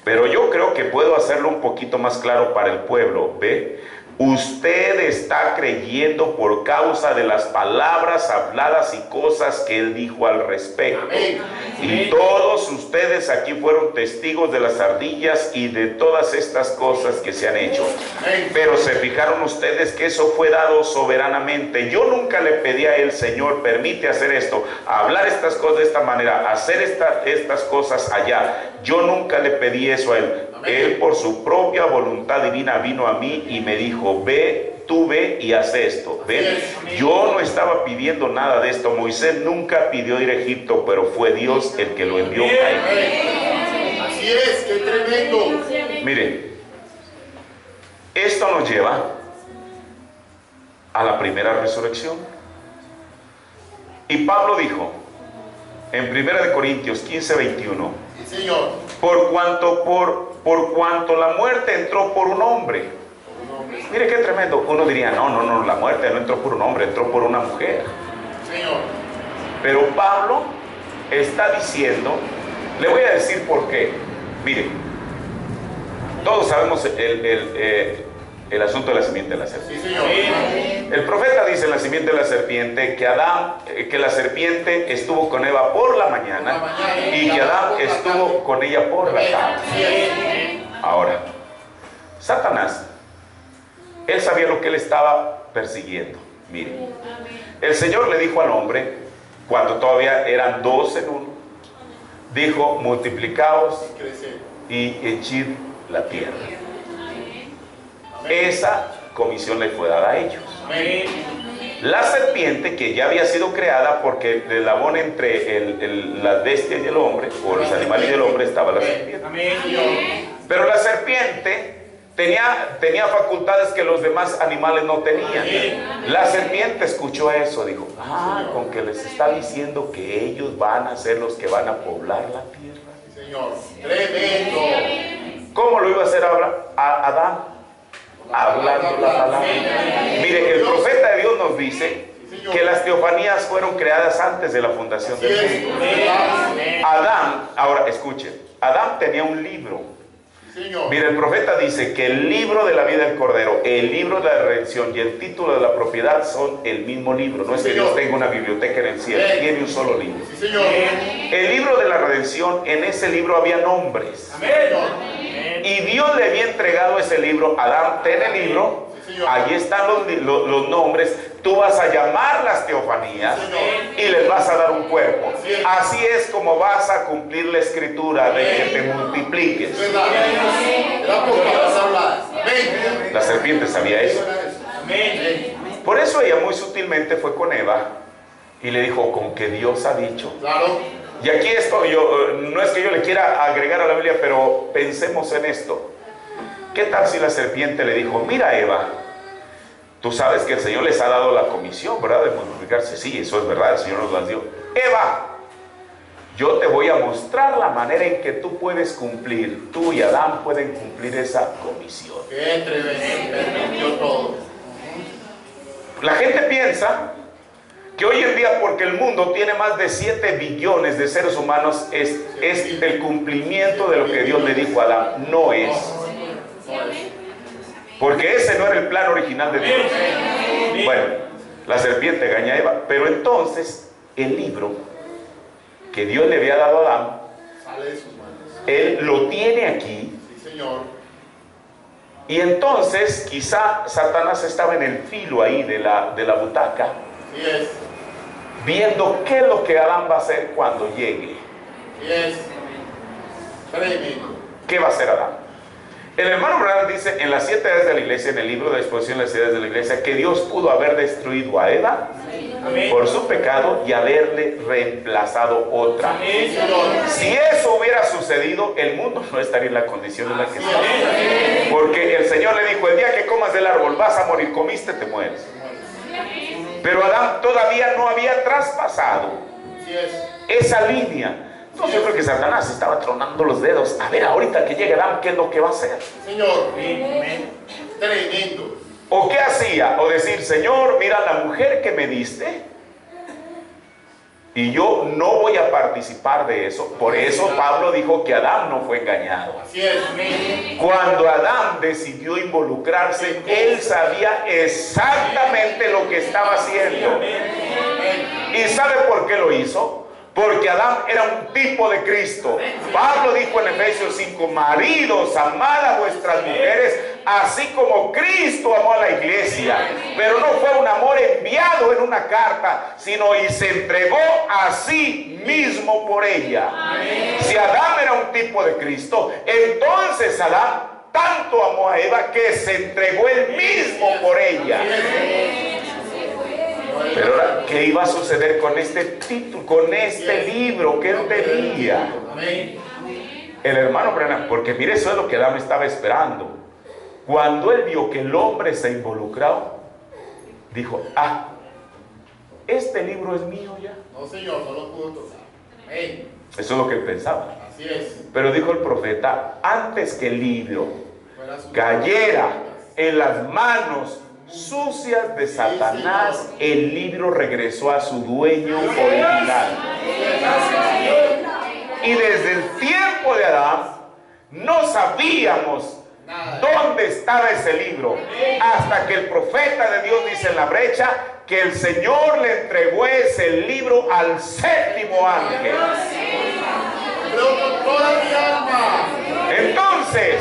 pero yo creo que puedo hacerlo un poquito más claro para el pueblo, ¿ve? Usted está creyendo por causa de las palabras habladas y cosas que él dijo al respecto. Amén. Y todos ustedes aquí fueron testigos de las ardillas y de todas estas cosas que se han hecho. Amén. Pero se fijaron ustedes que eso fue dado soberanamente. Yo nunca le pedí a él, Señor, permite hacer esto, hablar estas cosas de esta manera, hacer estas cosas allá. Yo nunca le pedí eso a él. Él por su propia voluntad divina vino a mí y me dijo, ve, tú ve y haz esto. ¿Ven? Yo no estaba pidiendo nada de esto. Moisés nunca pidió ir a Egipto, pero fue Dios el que lo envió a Egipto. Así es, qué tremendo. Mire, esto nos lleva a la primera resurrección. Y Pablo dijo en 1 Corintios 15:21, sí, Señor, por cuanto la muerte entró por un hombre. Mire qué tremendo. Uno diría, no, la muerte no entró por un hombre, entró por una mujer. Señor. Pero Pablo está diciendo, le voy a decir por qué. Mire, todos sabemos el asunto de la simiente de la serpiente. Sí, señor. El profeta dice en la simiente de la serpiente que la serpiente estuvo con Eva por la mañana y que Adán estuvo con ella por la tarde. Ahora, Satanás, él sabía lo que él estaba persiguiendo. Mire, el Señor le dijo al hombre, cuando todavía eran dos en uno, dijo, multiplicaos y henchid la tierra. Esa comisión le fue dada a ellos. La serpiente, que ya había sido creada, porque el eslabón entre las bestias y el hombre, o los animales y el hombre, estaba la serpiente. Pero la serpiente tenía facultades que los demás animales no tenían. La serpiente escuchó eso, dijo, con que les está diciendo que ellos van a ser los que van a poblar la tierra. Señor, tremendo. ¿Cómo lo iba a hacer ahora a Adán? Hablando la palabra. Mire, el profeta de Dios nos dice que las teofanías fueron creadas antes de la fundación del mundo. Adán, ahora escuchen, Adán tenía un libro Señor. Mira, el profeta dice que el libro de la vida del Cordero, el libro de la redención y el título de la propiedad son el mismo libro. No es que Dios tenga una biblioteca en el cielo, tiene un solo libro. Sí, Señor. El libro de la redención, en ese libro había nombres. Amén. Y Dios le había entregado ese libro a Adán. Ten el libro, allí están los nombres. Tú vas a llamar las teofanías y les vas a dar un cuerpo. Así es como vas a cumplir la escritura de que te multipliques. ¿Verdad? Era por palabras habladas. Amén. La serpiente sabía eso. Amén. Por eso ella muy sutilmente fue con Eva y le dijo, con que Dios ha dicho. Claro. Y aquí esto, no es que yo le quiera agregar a la Biblia, pero pensemos en esto. ¿Qué tal si la serpiente le dijo, mira Eva, tú sabes que el Señor les ha dado la comisión, ¿verdad? De multiplicarse. Sí, eso es verdad, el Señor nos las dio. Eva, yo te voy a mostrar la manera en que tú puedes cumplir, tú y Adán pueden cumplir esa comisión. Qué tremendo todo. La gente piensa que hoy en día, porque el mundo tiene más de 7 billones de seres humanos, es el cumplimiento de lo que Dios le dijo a Adán. No es. Porque ese no era el plan original de Dios. Bueno, la serpiente engaña a Eva, pero entonces el libro que Dios le había dado a Adán, Sale de sus manos. él lo tiene aquí. Sí, Señor. Y entonces quizá Satanás estaba en el filo ahí de la butaca, Sí es. viendo qué es lo que Adán va a hacer cuando llegue. Sí es. Tremendo. ¿Qué va a hacer Adán? El hermano Branham dice en las 7 edades de la iglesia, en el libro de la exposición de las edades de la iglesia, que Dios pudo haber destruido a Eva por su pecado y haberle reemplazado otra. Sí, Señor. Si eso hubiera sucedido, el mundo no estaría en la condición en la que está. Porque el Señor le dijo, el día que comas del árbol vas a morir, comiste, te mueres. Pero Adán todavía no había traspasado Sí es. esa línea. Entonces yo creo que Satanás estaba tronando los dedos. A ver, ahorita que llegue Adán, ¿qué es lo que va a hacer? Señor. Tremendo. ¿O qué hacía? O decir, Señor, mira la mujer que me diste y yo no voy a participar de eso. Por eso Pablo dijo que Adán no fue engañado. Así es. Cuando Adán decidió involucrarse, él sabía exactamente lo que estaba haciendo. ¿Y sabe por qué lo hizo? Porque Adán era un tipo de Cristo. Pablo dijo en Efesios 5, maridos, amad a vuestras mujeres, así como Cristo amó a la iglesia. Pero no fue un amor enviado en una carta, sino y se entregó a sí mismo por ella. Si Adán era un tipo de Cristo, entonces Adán tanto amó a Eva que se entregó él mismo por ella. Pero ahora, ¿qué iba a suceder con este título, con este libro que él tenía? El hermano Branham, porque mire, eso es lo que Adán estaba esperando. Cuando él vio que el hombre se involucró, dijo, este libro es mío ya. No, Señor, no lo pudo tocar. Amén. Eso es lo que él pensaba. Así es. Pero dijo el profeta, antes que el libro cayera en las manos sucias de Satanás, el libro regresó a su dueño original. Y desde el tiempo de Adán no sabíamos dónde estaba ese libro, hasta que el profeta de Dios dice en la brecha que el Señor le entregó ese libro al 7º ángel. Creo con toda mi alma. Entonces,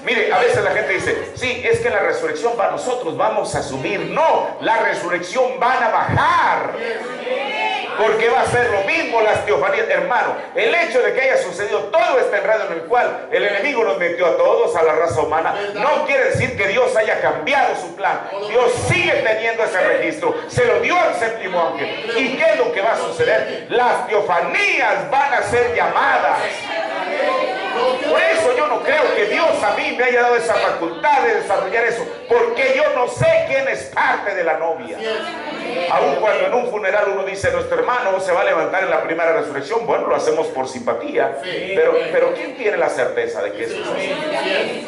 mire, a veces la gente dice, sí, es que la resurrección para nosotros vamos a subir. No, la resurrección van a bajar. Porque va a ser lo mismo las teofanías. Hermano, el hecho de que haya sucedido todo este enredo en el cual el enemigo nos metió a todos, a la raza humana, no quiere decir que Dios haya cambiado su plan. Dios sigue teniendo ese registro. Se lo dio al 7º ángel. ¿Y qué es lo que va a suceder? Las teofanías van a ser llamadas. Por eso yo no creo que Dios a mí me haya dado esa facultad de desarrollar eso, porque yo no sé quién es parte de la novia. Aun cuando en un funeral uno dice, nuestro hermano se va a levantar en la primera resurrección, bueno, lo hacemos por simpatía, pero ¿quién tiene la certeza de que eso es así?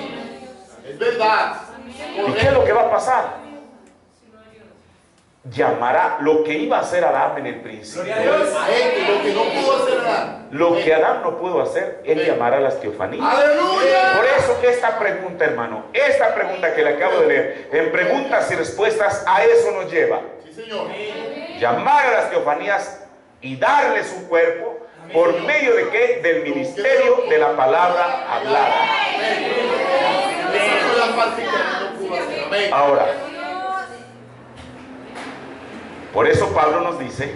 Es verdad. ¿Y qué es lo que va a pasar? llamará lo que iba a hacer Adán en el principio. A él, lo que no pudo hacer Adán. Lo que Adán no pudo hacer, él llamará a las teofanías. ¡Aleluya! Por eso esta pregunta, hermano, esta pregunta que le acabo de leer, en preguntas y respuestas, a eso nos lleva. Sí, Señor. Llamar a las teofanías y darles un cuerpo, ¿por medio de qué? Del ministerio de la palabra hablada. Esa fue la parte que Adán no pudo hacer. Amén. Ahora, por eso Pablo nos dice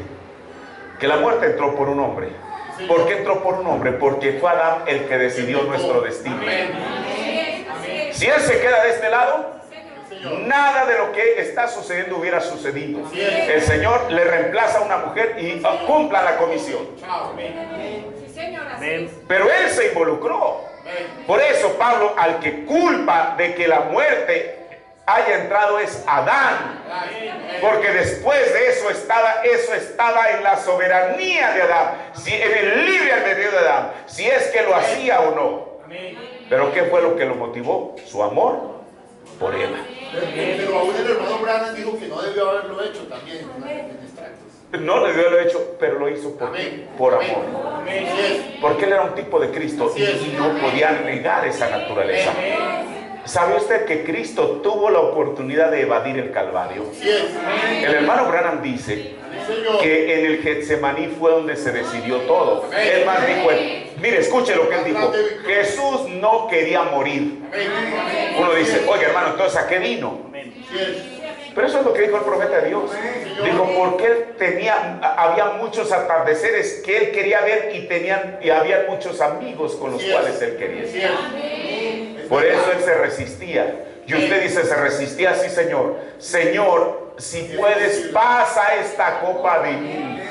que la muerte entró por un hombre. ¿Por qué entró por un hombre? Porque fue Adán el que decidió nuestro destino. Si él se queda de este lado, nada de lo que está sucediendo hubiera sucedido. El Señor le reemplaza a una mujer y cumpla la comisión. Pero él se involucró. Por eso Pablo, al que culpa de que la muerte haya entrado, es Adán, porque después de eso estaba en la soberanía de Adán, en el libre albedrío de Adán, si es que lo hacía o no. Pero ¿qué fue lo que lo motivó? Su amor por Eva. Pero aún el hermano Branham dijo que no debió haberlo hecho también en extractos. No debió haberlo hecho, pero lo hizo por amor. Porque él era un tipo de Cristo y no podía negar esa naturaleza. ¿Sabe usted que Cristo tuvo la oportunidad de evadir el Calvario? El hermano Branham dice que en el Getsemaní fue donde se decidió todo. Es más, dijo, mire, escuche lo que él dijo: Jesús no quería morir. Uno dice, oye hermano, entonces ¿a qué vino? Pero eso es lo que dijo el profeta de Dios. Dijo, porque él había muchos atardeceres que él quería ver y había muchos amigos con los cuales él quería estar. Por eso él se resistía. Y usted dice, se resistía, sí, Señor. Señor, si puedes, pasa esta copa de mí.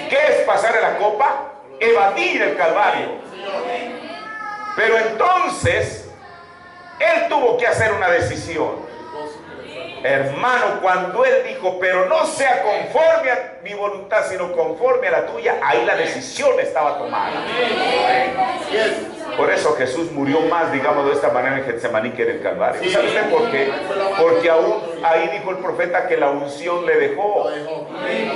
¿Qué es pasar en la copa? Evadir el Calvario. Pero entonces él tuvo que hacer una decisión. Hermano, cuando él dijo, pero no sea conforme a mi voluntad, sino conforme a la tuya, ahí la decisión estaba tomada. Por eso Jesús murió más, digamos, de esta manera en Getsemaní que en el Calvario. ¿Sabe usted por qué? Porque aún ahí dijo el profeta que la unción le dejó.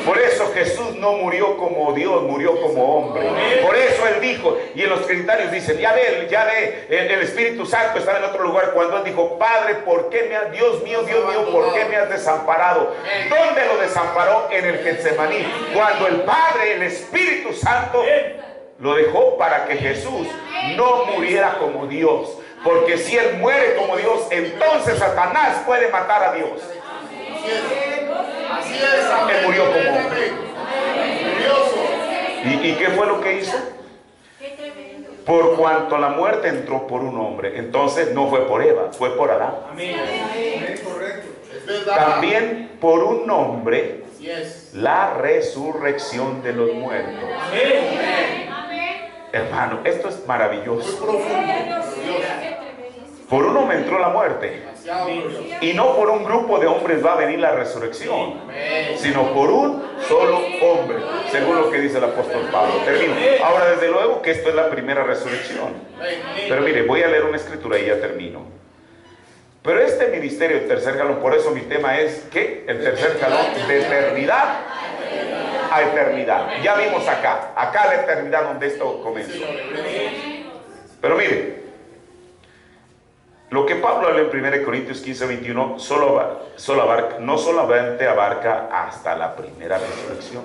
Por eso Jesús no murió como Dios, murió como hombre. Por eso él dijo, y en los trinitarios dicen, ya ve, el Espíritu Santo estaba en otro lugar cuando él dijo, Padre, ¿por qué Dios mío, ¿por qué me has desamparado? ¿Dónde lo desamparó? En el Getsemaní. Cuando el Padre, el Espíritu Santo, lo dejó para que Jesús no muriera como Dios. Porque si él muere como Dios, entonces Satanás puede matar a Dios. Él murió como hombre. ¿Y qué fue lo que hizo? Por cuanto la muerte entró por un hombre, entonces no fue por Eva, fue por Adán. También por un hombre, la resurrección de los muertos. Hermano, esto es maravilloso. Por un hombre entró la muerte. Y no por un grupo de hombres va a venir la resurrección, sino por un solo hombre, según lo que dice el apóstol Pablo. Termino. Ahora, desde luego que esto es la primera resurrección. Pero mire, voy a leer una escritura y ya termino. Pero este ministerio, el tercer jalón, por eso mi tema es que el tercer jalón, de eternidad a eternidad. Ya vimos acá la eternidad donde esto comenzó. Pero mire, lo que Pablo habla en 1 Corintios 15, 21 no solamente abarca hasta la primera resurrección,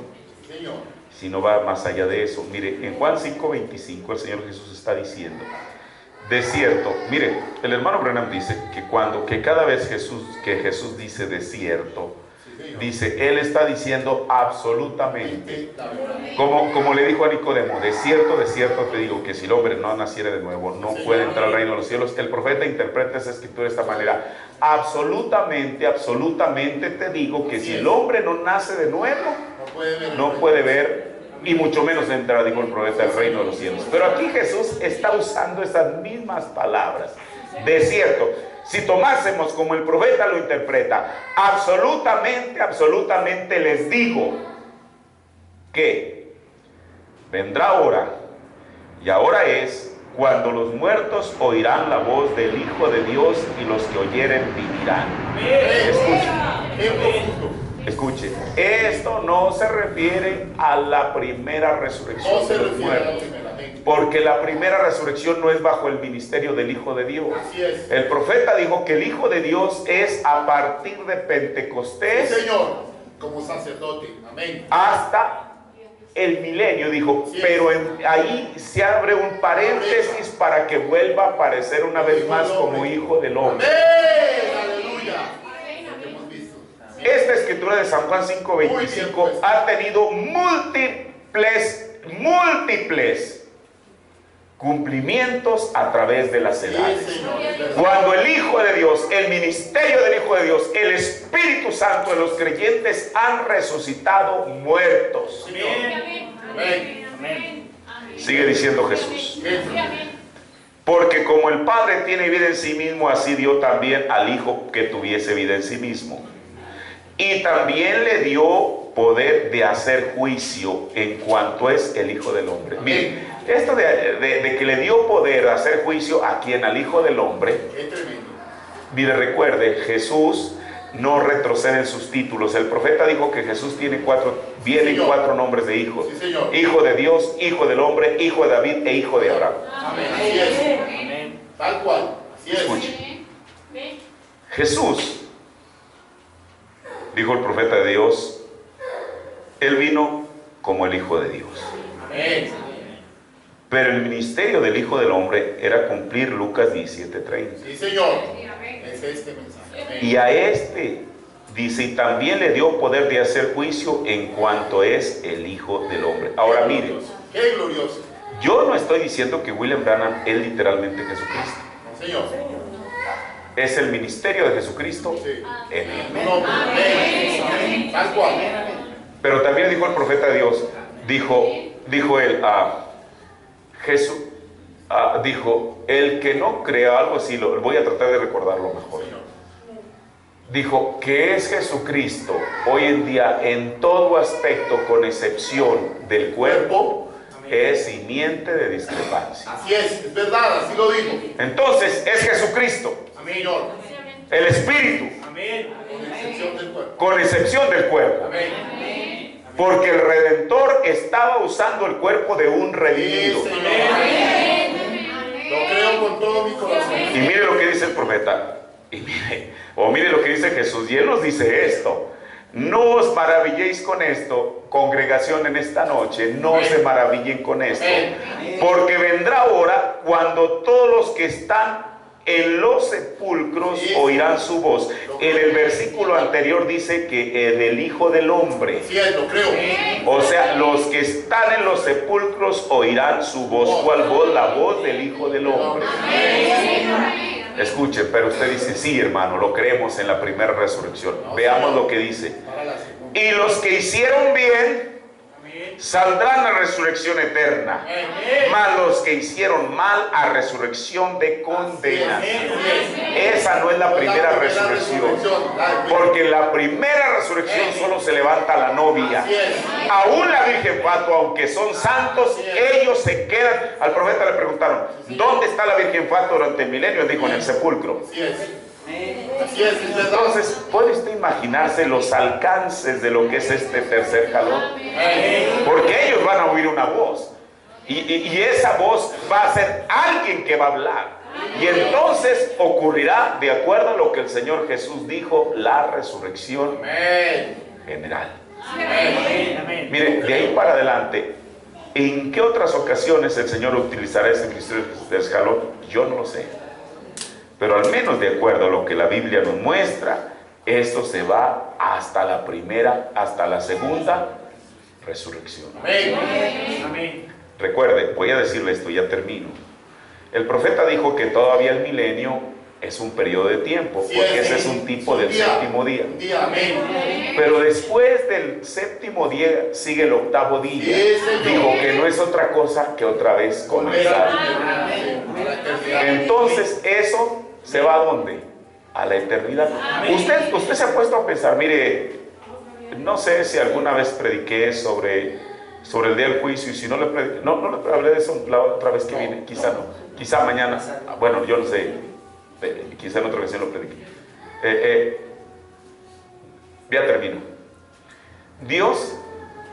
sino va más allá de eso. Mire, en Juan 5, 25 el Señor Jesús está diciendo, de cierto, mire, el hermano Branham dice que cada vez que Jesús dice de cierto, dice, él está diciendo absolutamente, como le dijo a Nicodemo, de cierto te digo que si el hombre no naciere de nuevo, no puede entrar al reino de los cielos. El profeta interpreta esa escritura de esta manera: absolutamente te digo que si el hombre no nace de nuevo, no puede ver, y mucho menos entrar, dijo el profeta, al reino de los cielos. Pero aquí Jesús está usando esas mismas palabras, de cierto. Si tomásemos como el profeta lo interpreta, absolutamente les digo que vendrá hora, y ahora es, cuando los muertos oirán la voz del Hijo de Dios y los que oyeren vivirán. Escuche, esto no se refiere a la primera resurrección de los muertos, porque la primera resurrección no es bajo el ministerio del Hijo de Dios. El profeta dijo que el Hijo de Dios es a partir de Pentecostés, sí, Señor, como sacerdote, amén, hasta el milenio, dijo, pero ahí se abre un paréntesis para que vuelva a aparecer una vez más como Hijo del Hombre. Aleluya. Esta escritura de San Juan 5:25 ha tenido múltiples cumplimientos a través de las edades. Cuando el Hijo de Dios, el ministerio del Hijo de Dios, el Espíritu Santo de los creyentes han resucitado muertos. Sigue diciendo Jesús. Porque como el Padre tiene vida en sí mismo, así dio también al Hijo que tuviese vida en sí mismo. Y también le dio poder de hacer juicio en cuanto es el Hijo del Hombre. Miren, esto de que le dio poder de hacer juicio a quien, al Hijo del Hombre. Mire, recuerde, Jesús no retrocede en sus títulos. El profeta dijo que Jesús tiene vienen cuatro nombres de hijos. Sí, Hijo de Dios, Hijo del Hombre, Hijo de David e Hijo de Abraham. Amén. Así es. Amén. Tal cual. Así es. Escuche. Jesús, dijo el profeta de Dios, Él vino como el Hijo de Dios. Amén. Pero el ministerio del Hijo del Hombre era cumplir Lucas 17:30. Sí, Señor. Es este mensaje. Amén. Y a este dice, y también le dio poder de hacer juicio en cuanto es el Hijo del Hombre. Ahora miren, qué glorioso. Yo no estoy diciendo que William Branham es literalmente Jesucristo. No, Señor. Es el ministerio de Jesucristo en él. Amén. Tal cual. Pero también dijo el profeta de Dios, dijo él a Jesús, dijo, el que no crea, algo así, voy a tratar de recordarlo mejor. Dijo que es Jesucristo hoy en día en todo aspecto, con excepción del cuerpo, es simiente de discrepancia. Así es verdad, así lo dijo. Entonces es Jesucristo, Amén, Señor. el Espíritu, Amén. Con excepción del cuerpo. con excepción del cuerpo. Amén. Porque el Redentor estaba usando el cuerpo de un redimido. Sí, lo creo con todo mi corazón. Y mire lo que dice el profeta. Y mire lo que dice Jesús. Y Él nos dice esto. No os maravilléis con esto, congregación, en esta noche. No se maravillen con esto. Porque vendrá hora cuando todos los que están en los sepulcros oirán su voz. En el versículo anterior dice que del Hijo del Hombre. Sí, lo creo. O sea, los que están en los sepulcros oirán su voz. ¿Cuál voz? La voz del Hijo del Hombre. Escuche, pero usted dice, sí, hermano, lo creemos en la primera resurrección. Veamos lo que dice. Y los que hicieron bien saldrán a resurrección eterna, mas los que hicieron mal a resurrección de condenación. Esa no es la primera resurrección, porque en la primera resurrección solo se levanta la novia. Aún la Virgen Fatua, aunque son santos, ellos se quedan. Al profeta le preguntaron, ¿dónde está la Virgen Fatua durante el milenio? Él dijo, en el sepulcro. Así es verdad. Entonces, ¿puede usted imaginarse los alcances de lo que es este tercer jalón? Porque ellos van a oír una voz. Y esa voz va a ser alguien que va a hablar. Y entonces ocurrirá, de acuerdo a lo que el Señor Jesús dijo, la resurrección general. Mire, de ahí para adelante, ¿en qué otras ocasiones el Señor utilizará ese ministerio del jalón? Yo no lo sé. Pero al menos de acuerdo a lo que la Biblia nos muestra, esto se va hasta la primera, hasta la segunda resurrección. Amén. Recuerde, voy a decirle esto, ya termino. El profeta dijo que todavía el milenio es un periodo de tiempo, porque ese es un tipo del séptimo día. Pero después del séptimo día sigue el octavo día. Dijo que no es otra cosa que otra vez comenzar. Entonces eso se va a ¿dónde? A la eternidad. Usted se ha puesto a pensar, mire, no sé si alguna vez prediqué sobre sobre el día del juicio, y si no le prediqué, no le hablé de eso la otra vez que vine, quizá no, quizá mañana, bueno, yo no sé, quizá en otra ocasión lo prediqué. Ya termino. Dios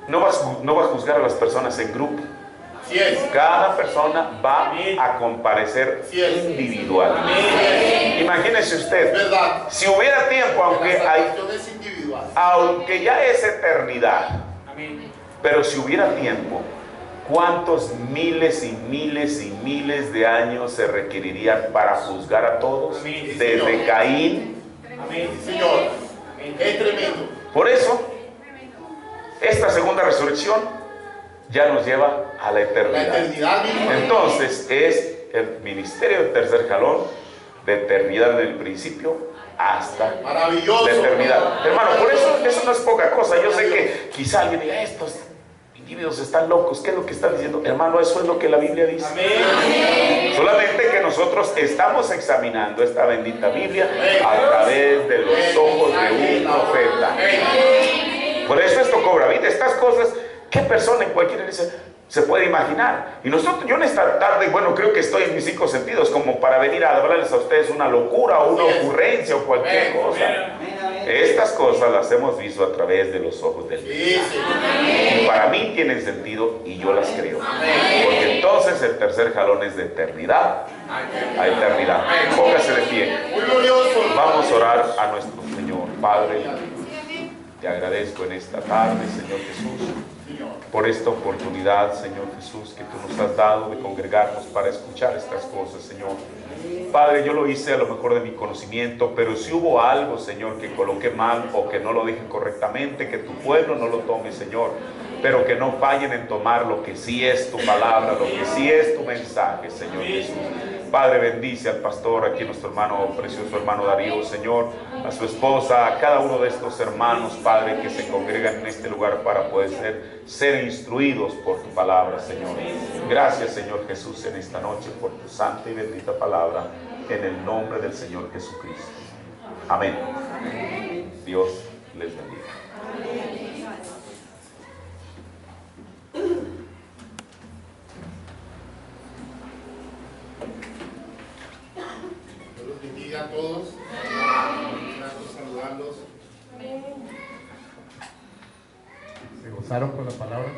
no va a juzgar a las personas en grupo. Así es. Cada persona va a comparecer individual. Imagínese usted, ¿Verdad? si hubiera tiempo, aunque ya es eternidad, pero si hubiera tiempo, ¿cuántos miles y miles y miles de años se requerirían para juzgar a todos? Desde Caín. Amén, Señor. Es tremendo. Por eso, esta segunda resurrección ya nos lleva a la eternidad. La eternidad misma. Entonces es el ministerio del tercer jalón, de eternidad del principio hasta maravilloso, la eternidad. Hermano, por eso no es poca cosa. Yo sé que quizá alguien diga, estos individuos están locos, ¿qué es lo que están diciendo? Hermano, eso es lo que la Biblia dice. Amén. Solamente que nosotros estamos examinando esta bendita Biblia a través de los ojos de un profeta. Por eso esto cobra vida. Estas cosas, ¿qué persona en cualquier iglesia se puede imaginar? Y nosotros, yo en esta tarde, bueno, creo que estoy en mis 5 sentidos como para venir a hablarles a ustedes una locura o una ocurrencia o cualquier cosa. Estas cosas las hemos visto a través de los ojos del Dios. Y para mí tienen sentido y yo las creo. Porque entonces el tercer jalón es de eternidad a eternidad. Póngase de pie. Vamos a orar a nuestro Señor. Padre, te agradezco en esta tarde, Señor Jesús, por esta oportunidad, Señor Jesús, que tú nos has dado de congregarnos para escuchar estas cosas, Señor. Padre, yo lo hice a lo mejor de mi conocimiento, pero si hubo algo, Señor, que coloqué mal o que no lo dije correctamente, que tu pueblo no lo tome, Señor, pero que no fallen en tomar lo que sí es tu palabra, lo que sí es tu mensaje, Señor Jesús. Padre, bendice al pastor, aquí nuestro hermano, precioso hermano Darío, Señor, a su esposa, a cada uno de estos hermanos, Padre, que se congregan en este lugar para poder ser instruidos por tu palabra, Señor. Gracias, Señor Jesús, en esta noche por tu santa y bendita palabra, en el nombre del Señor Jesucristo. Amén. Dios les bendiga. A todos, gracias saludarlos. ¿Se gozaron con la palabra?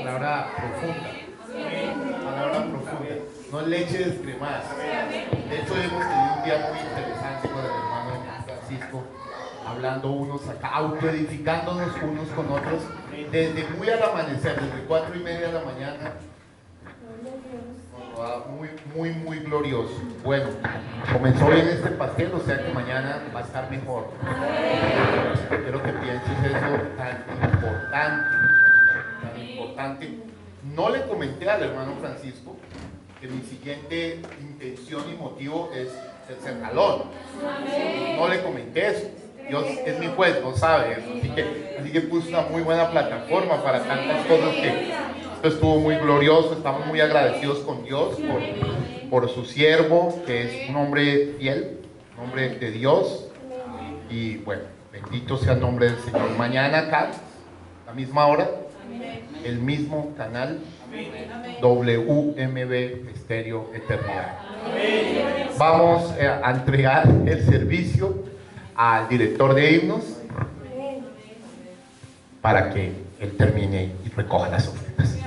Palabra profunda. Palabra profunda. No leche descremada. De hecho, hemos tenido un día muy interesante con el hermano Francisco, hablando unos acá, autoedificándonos unos con otros, desde muy al amanecer, desde 4:30 de la mañana. Muy glorioso. Bueno, comenzó bien este pastel, o sea que mañana va a estar mejor. Quiero que pienses eso tan importante. No le comenté al hermano Francisco que mi siguiente intención y motivo es el tercer jalón. No le comenté eso. Dios es mi juez, no sabe eso. Así que puse una muy buena plataforma para tantas cosas que esto estuvo muy glorioso. Estamos muy agradecidos con Dios por su siervo, que es un hombre fiel, un hombre de Dios. Y bueno, bendito sea el nombre del Señor. Mañana acá, la misma hora, el mismo canal, WMB Estéreo Eternidad. Vamos a entregar el servicio al director de himnos para que él termine y recoja las ofrendas.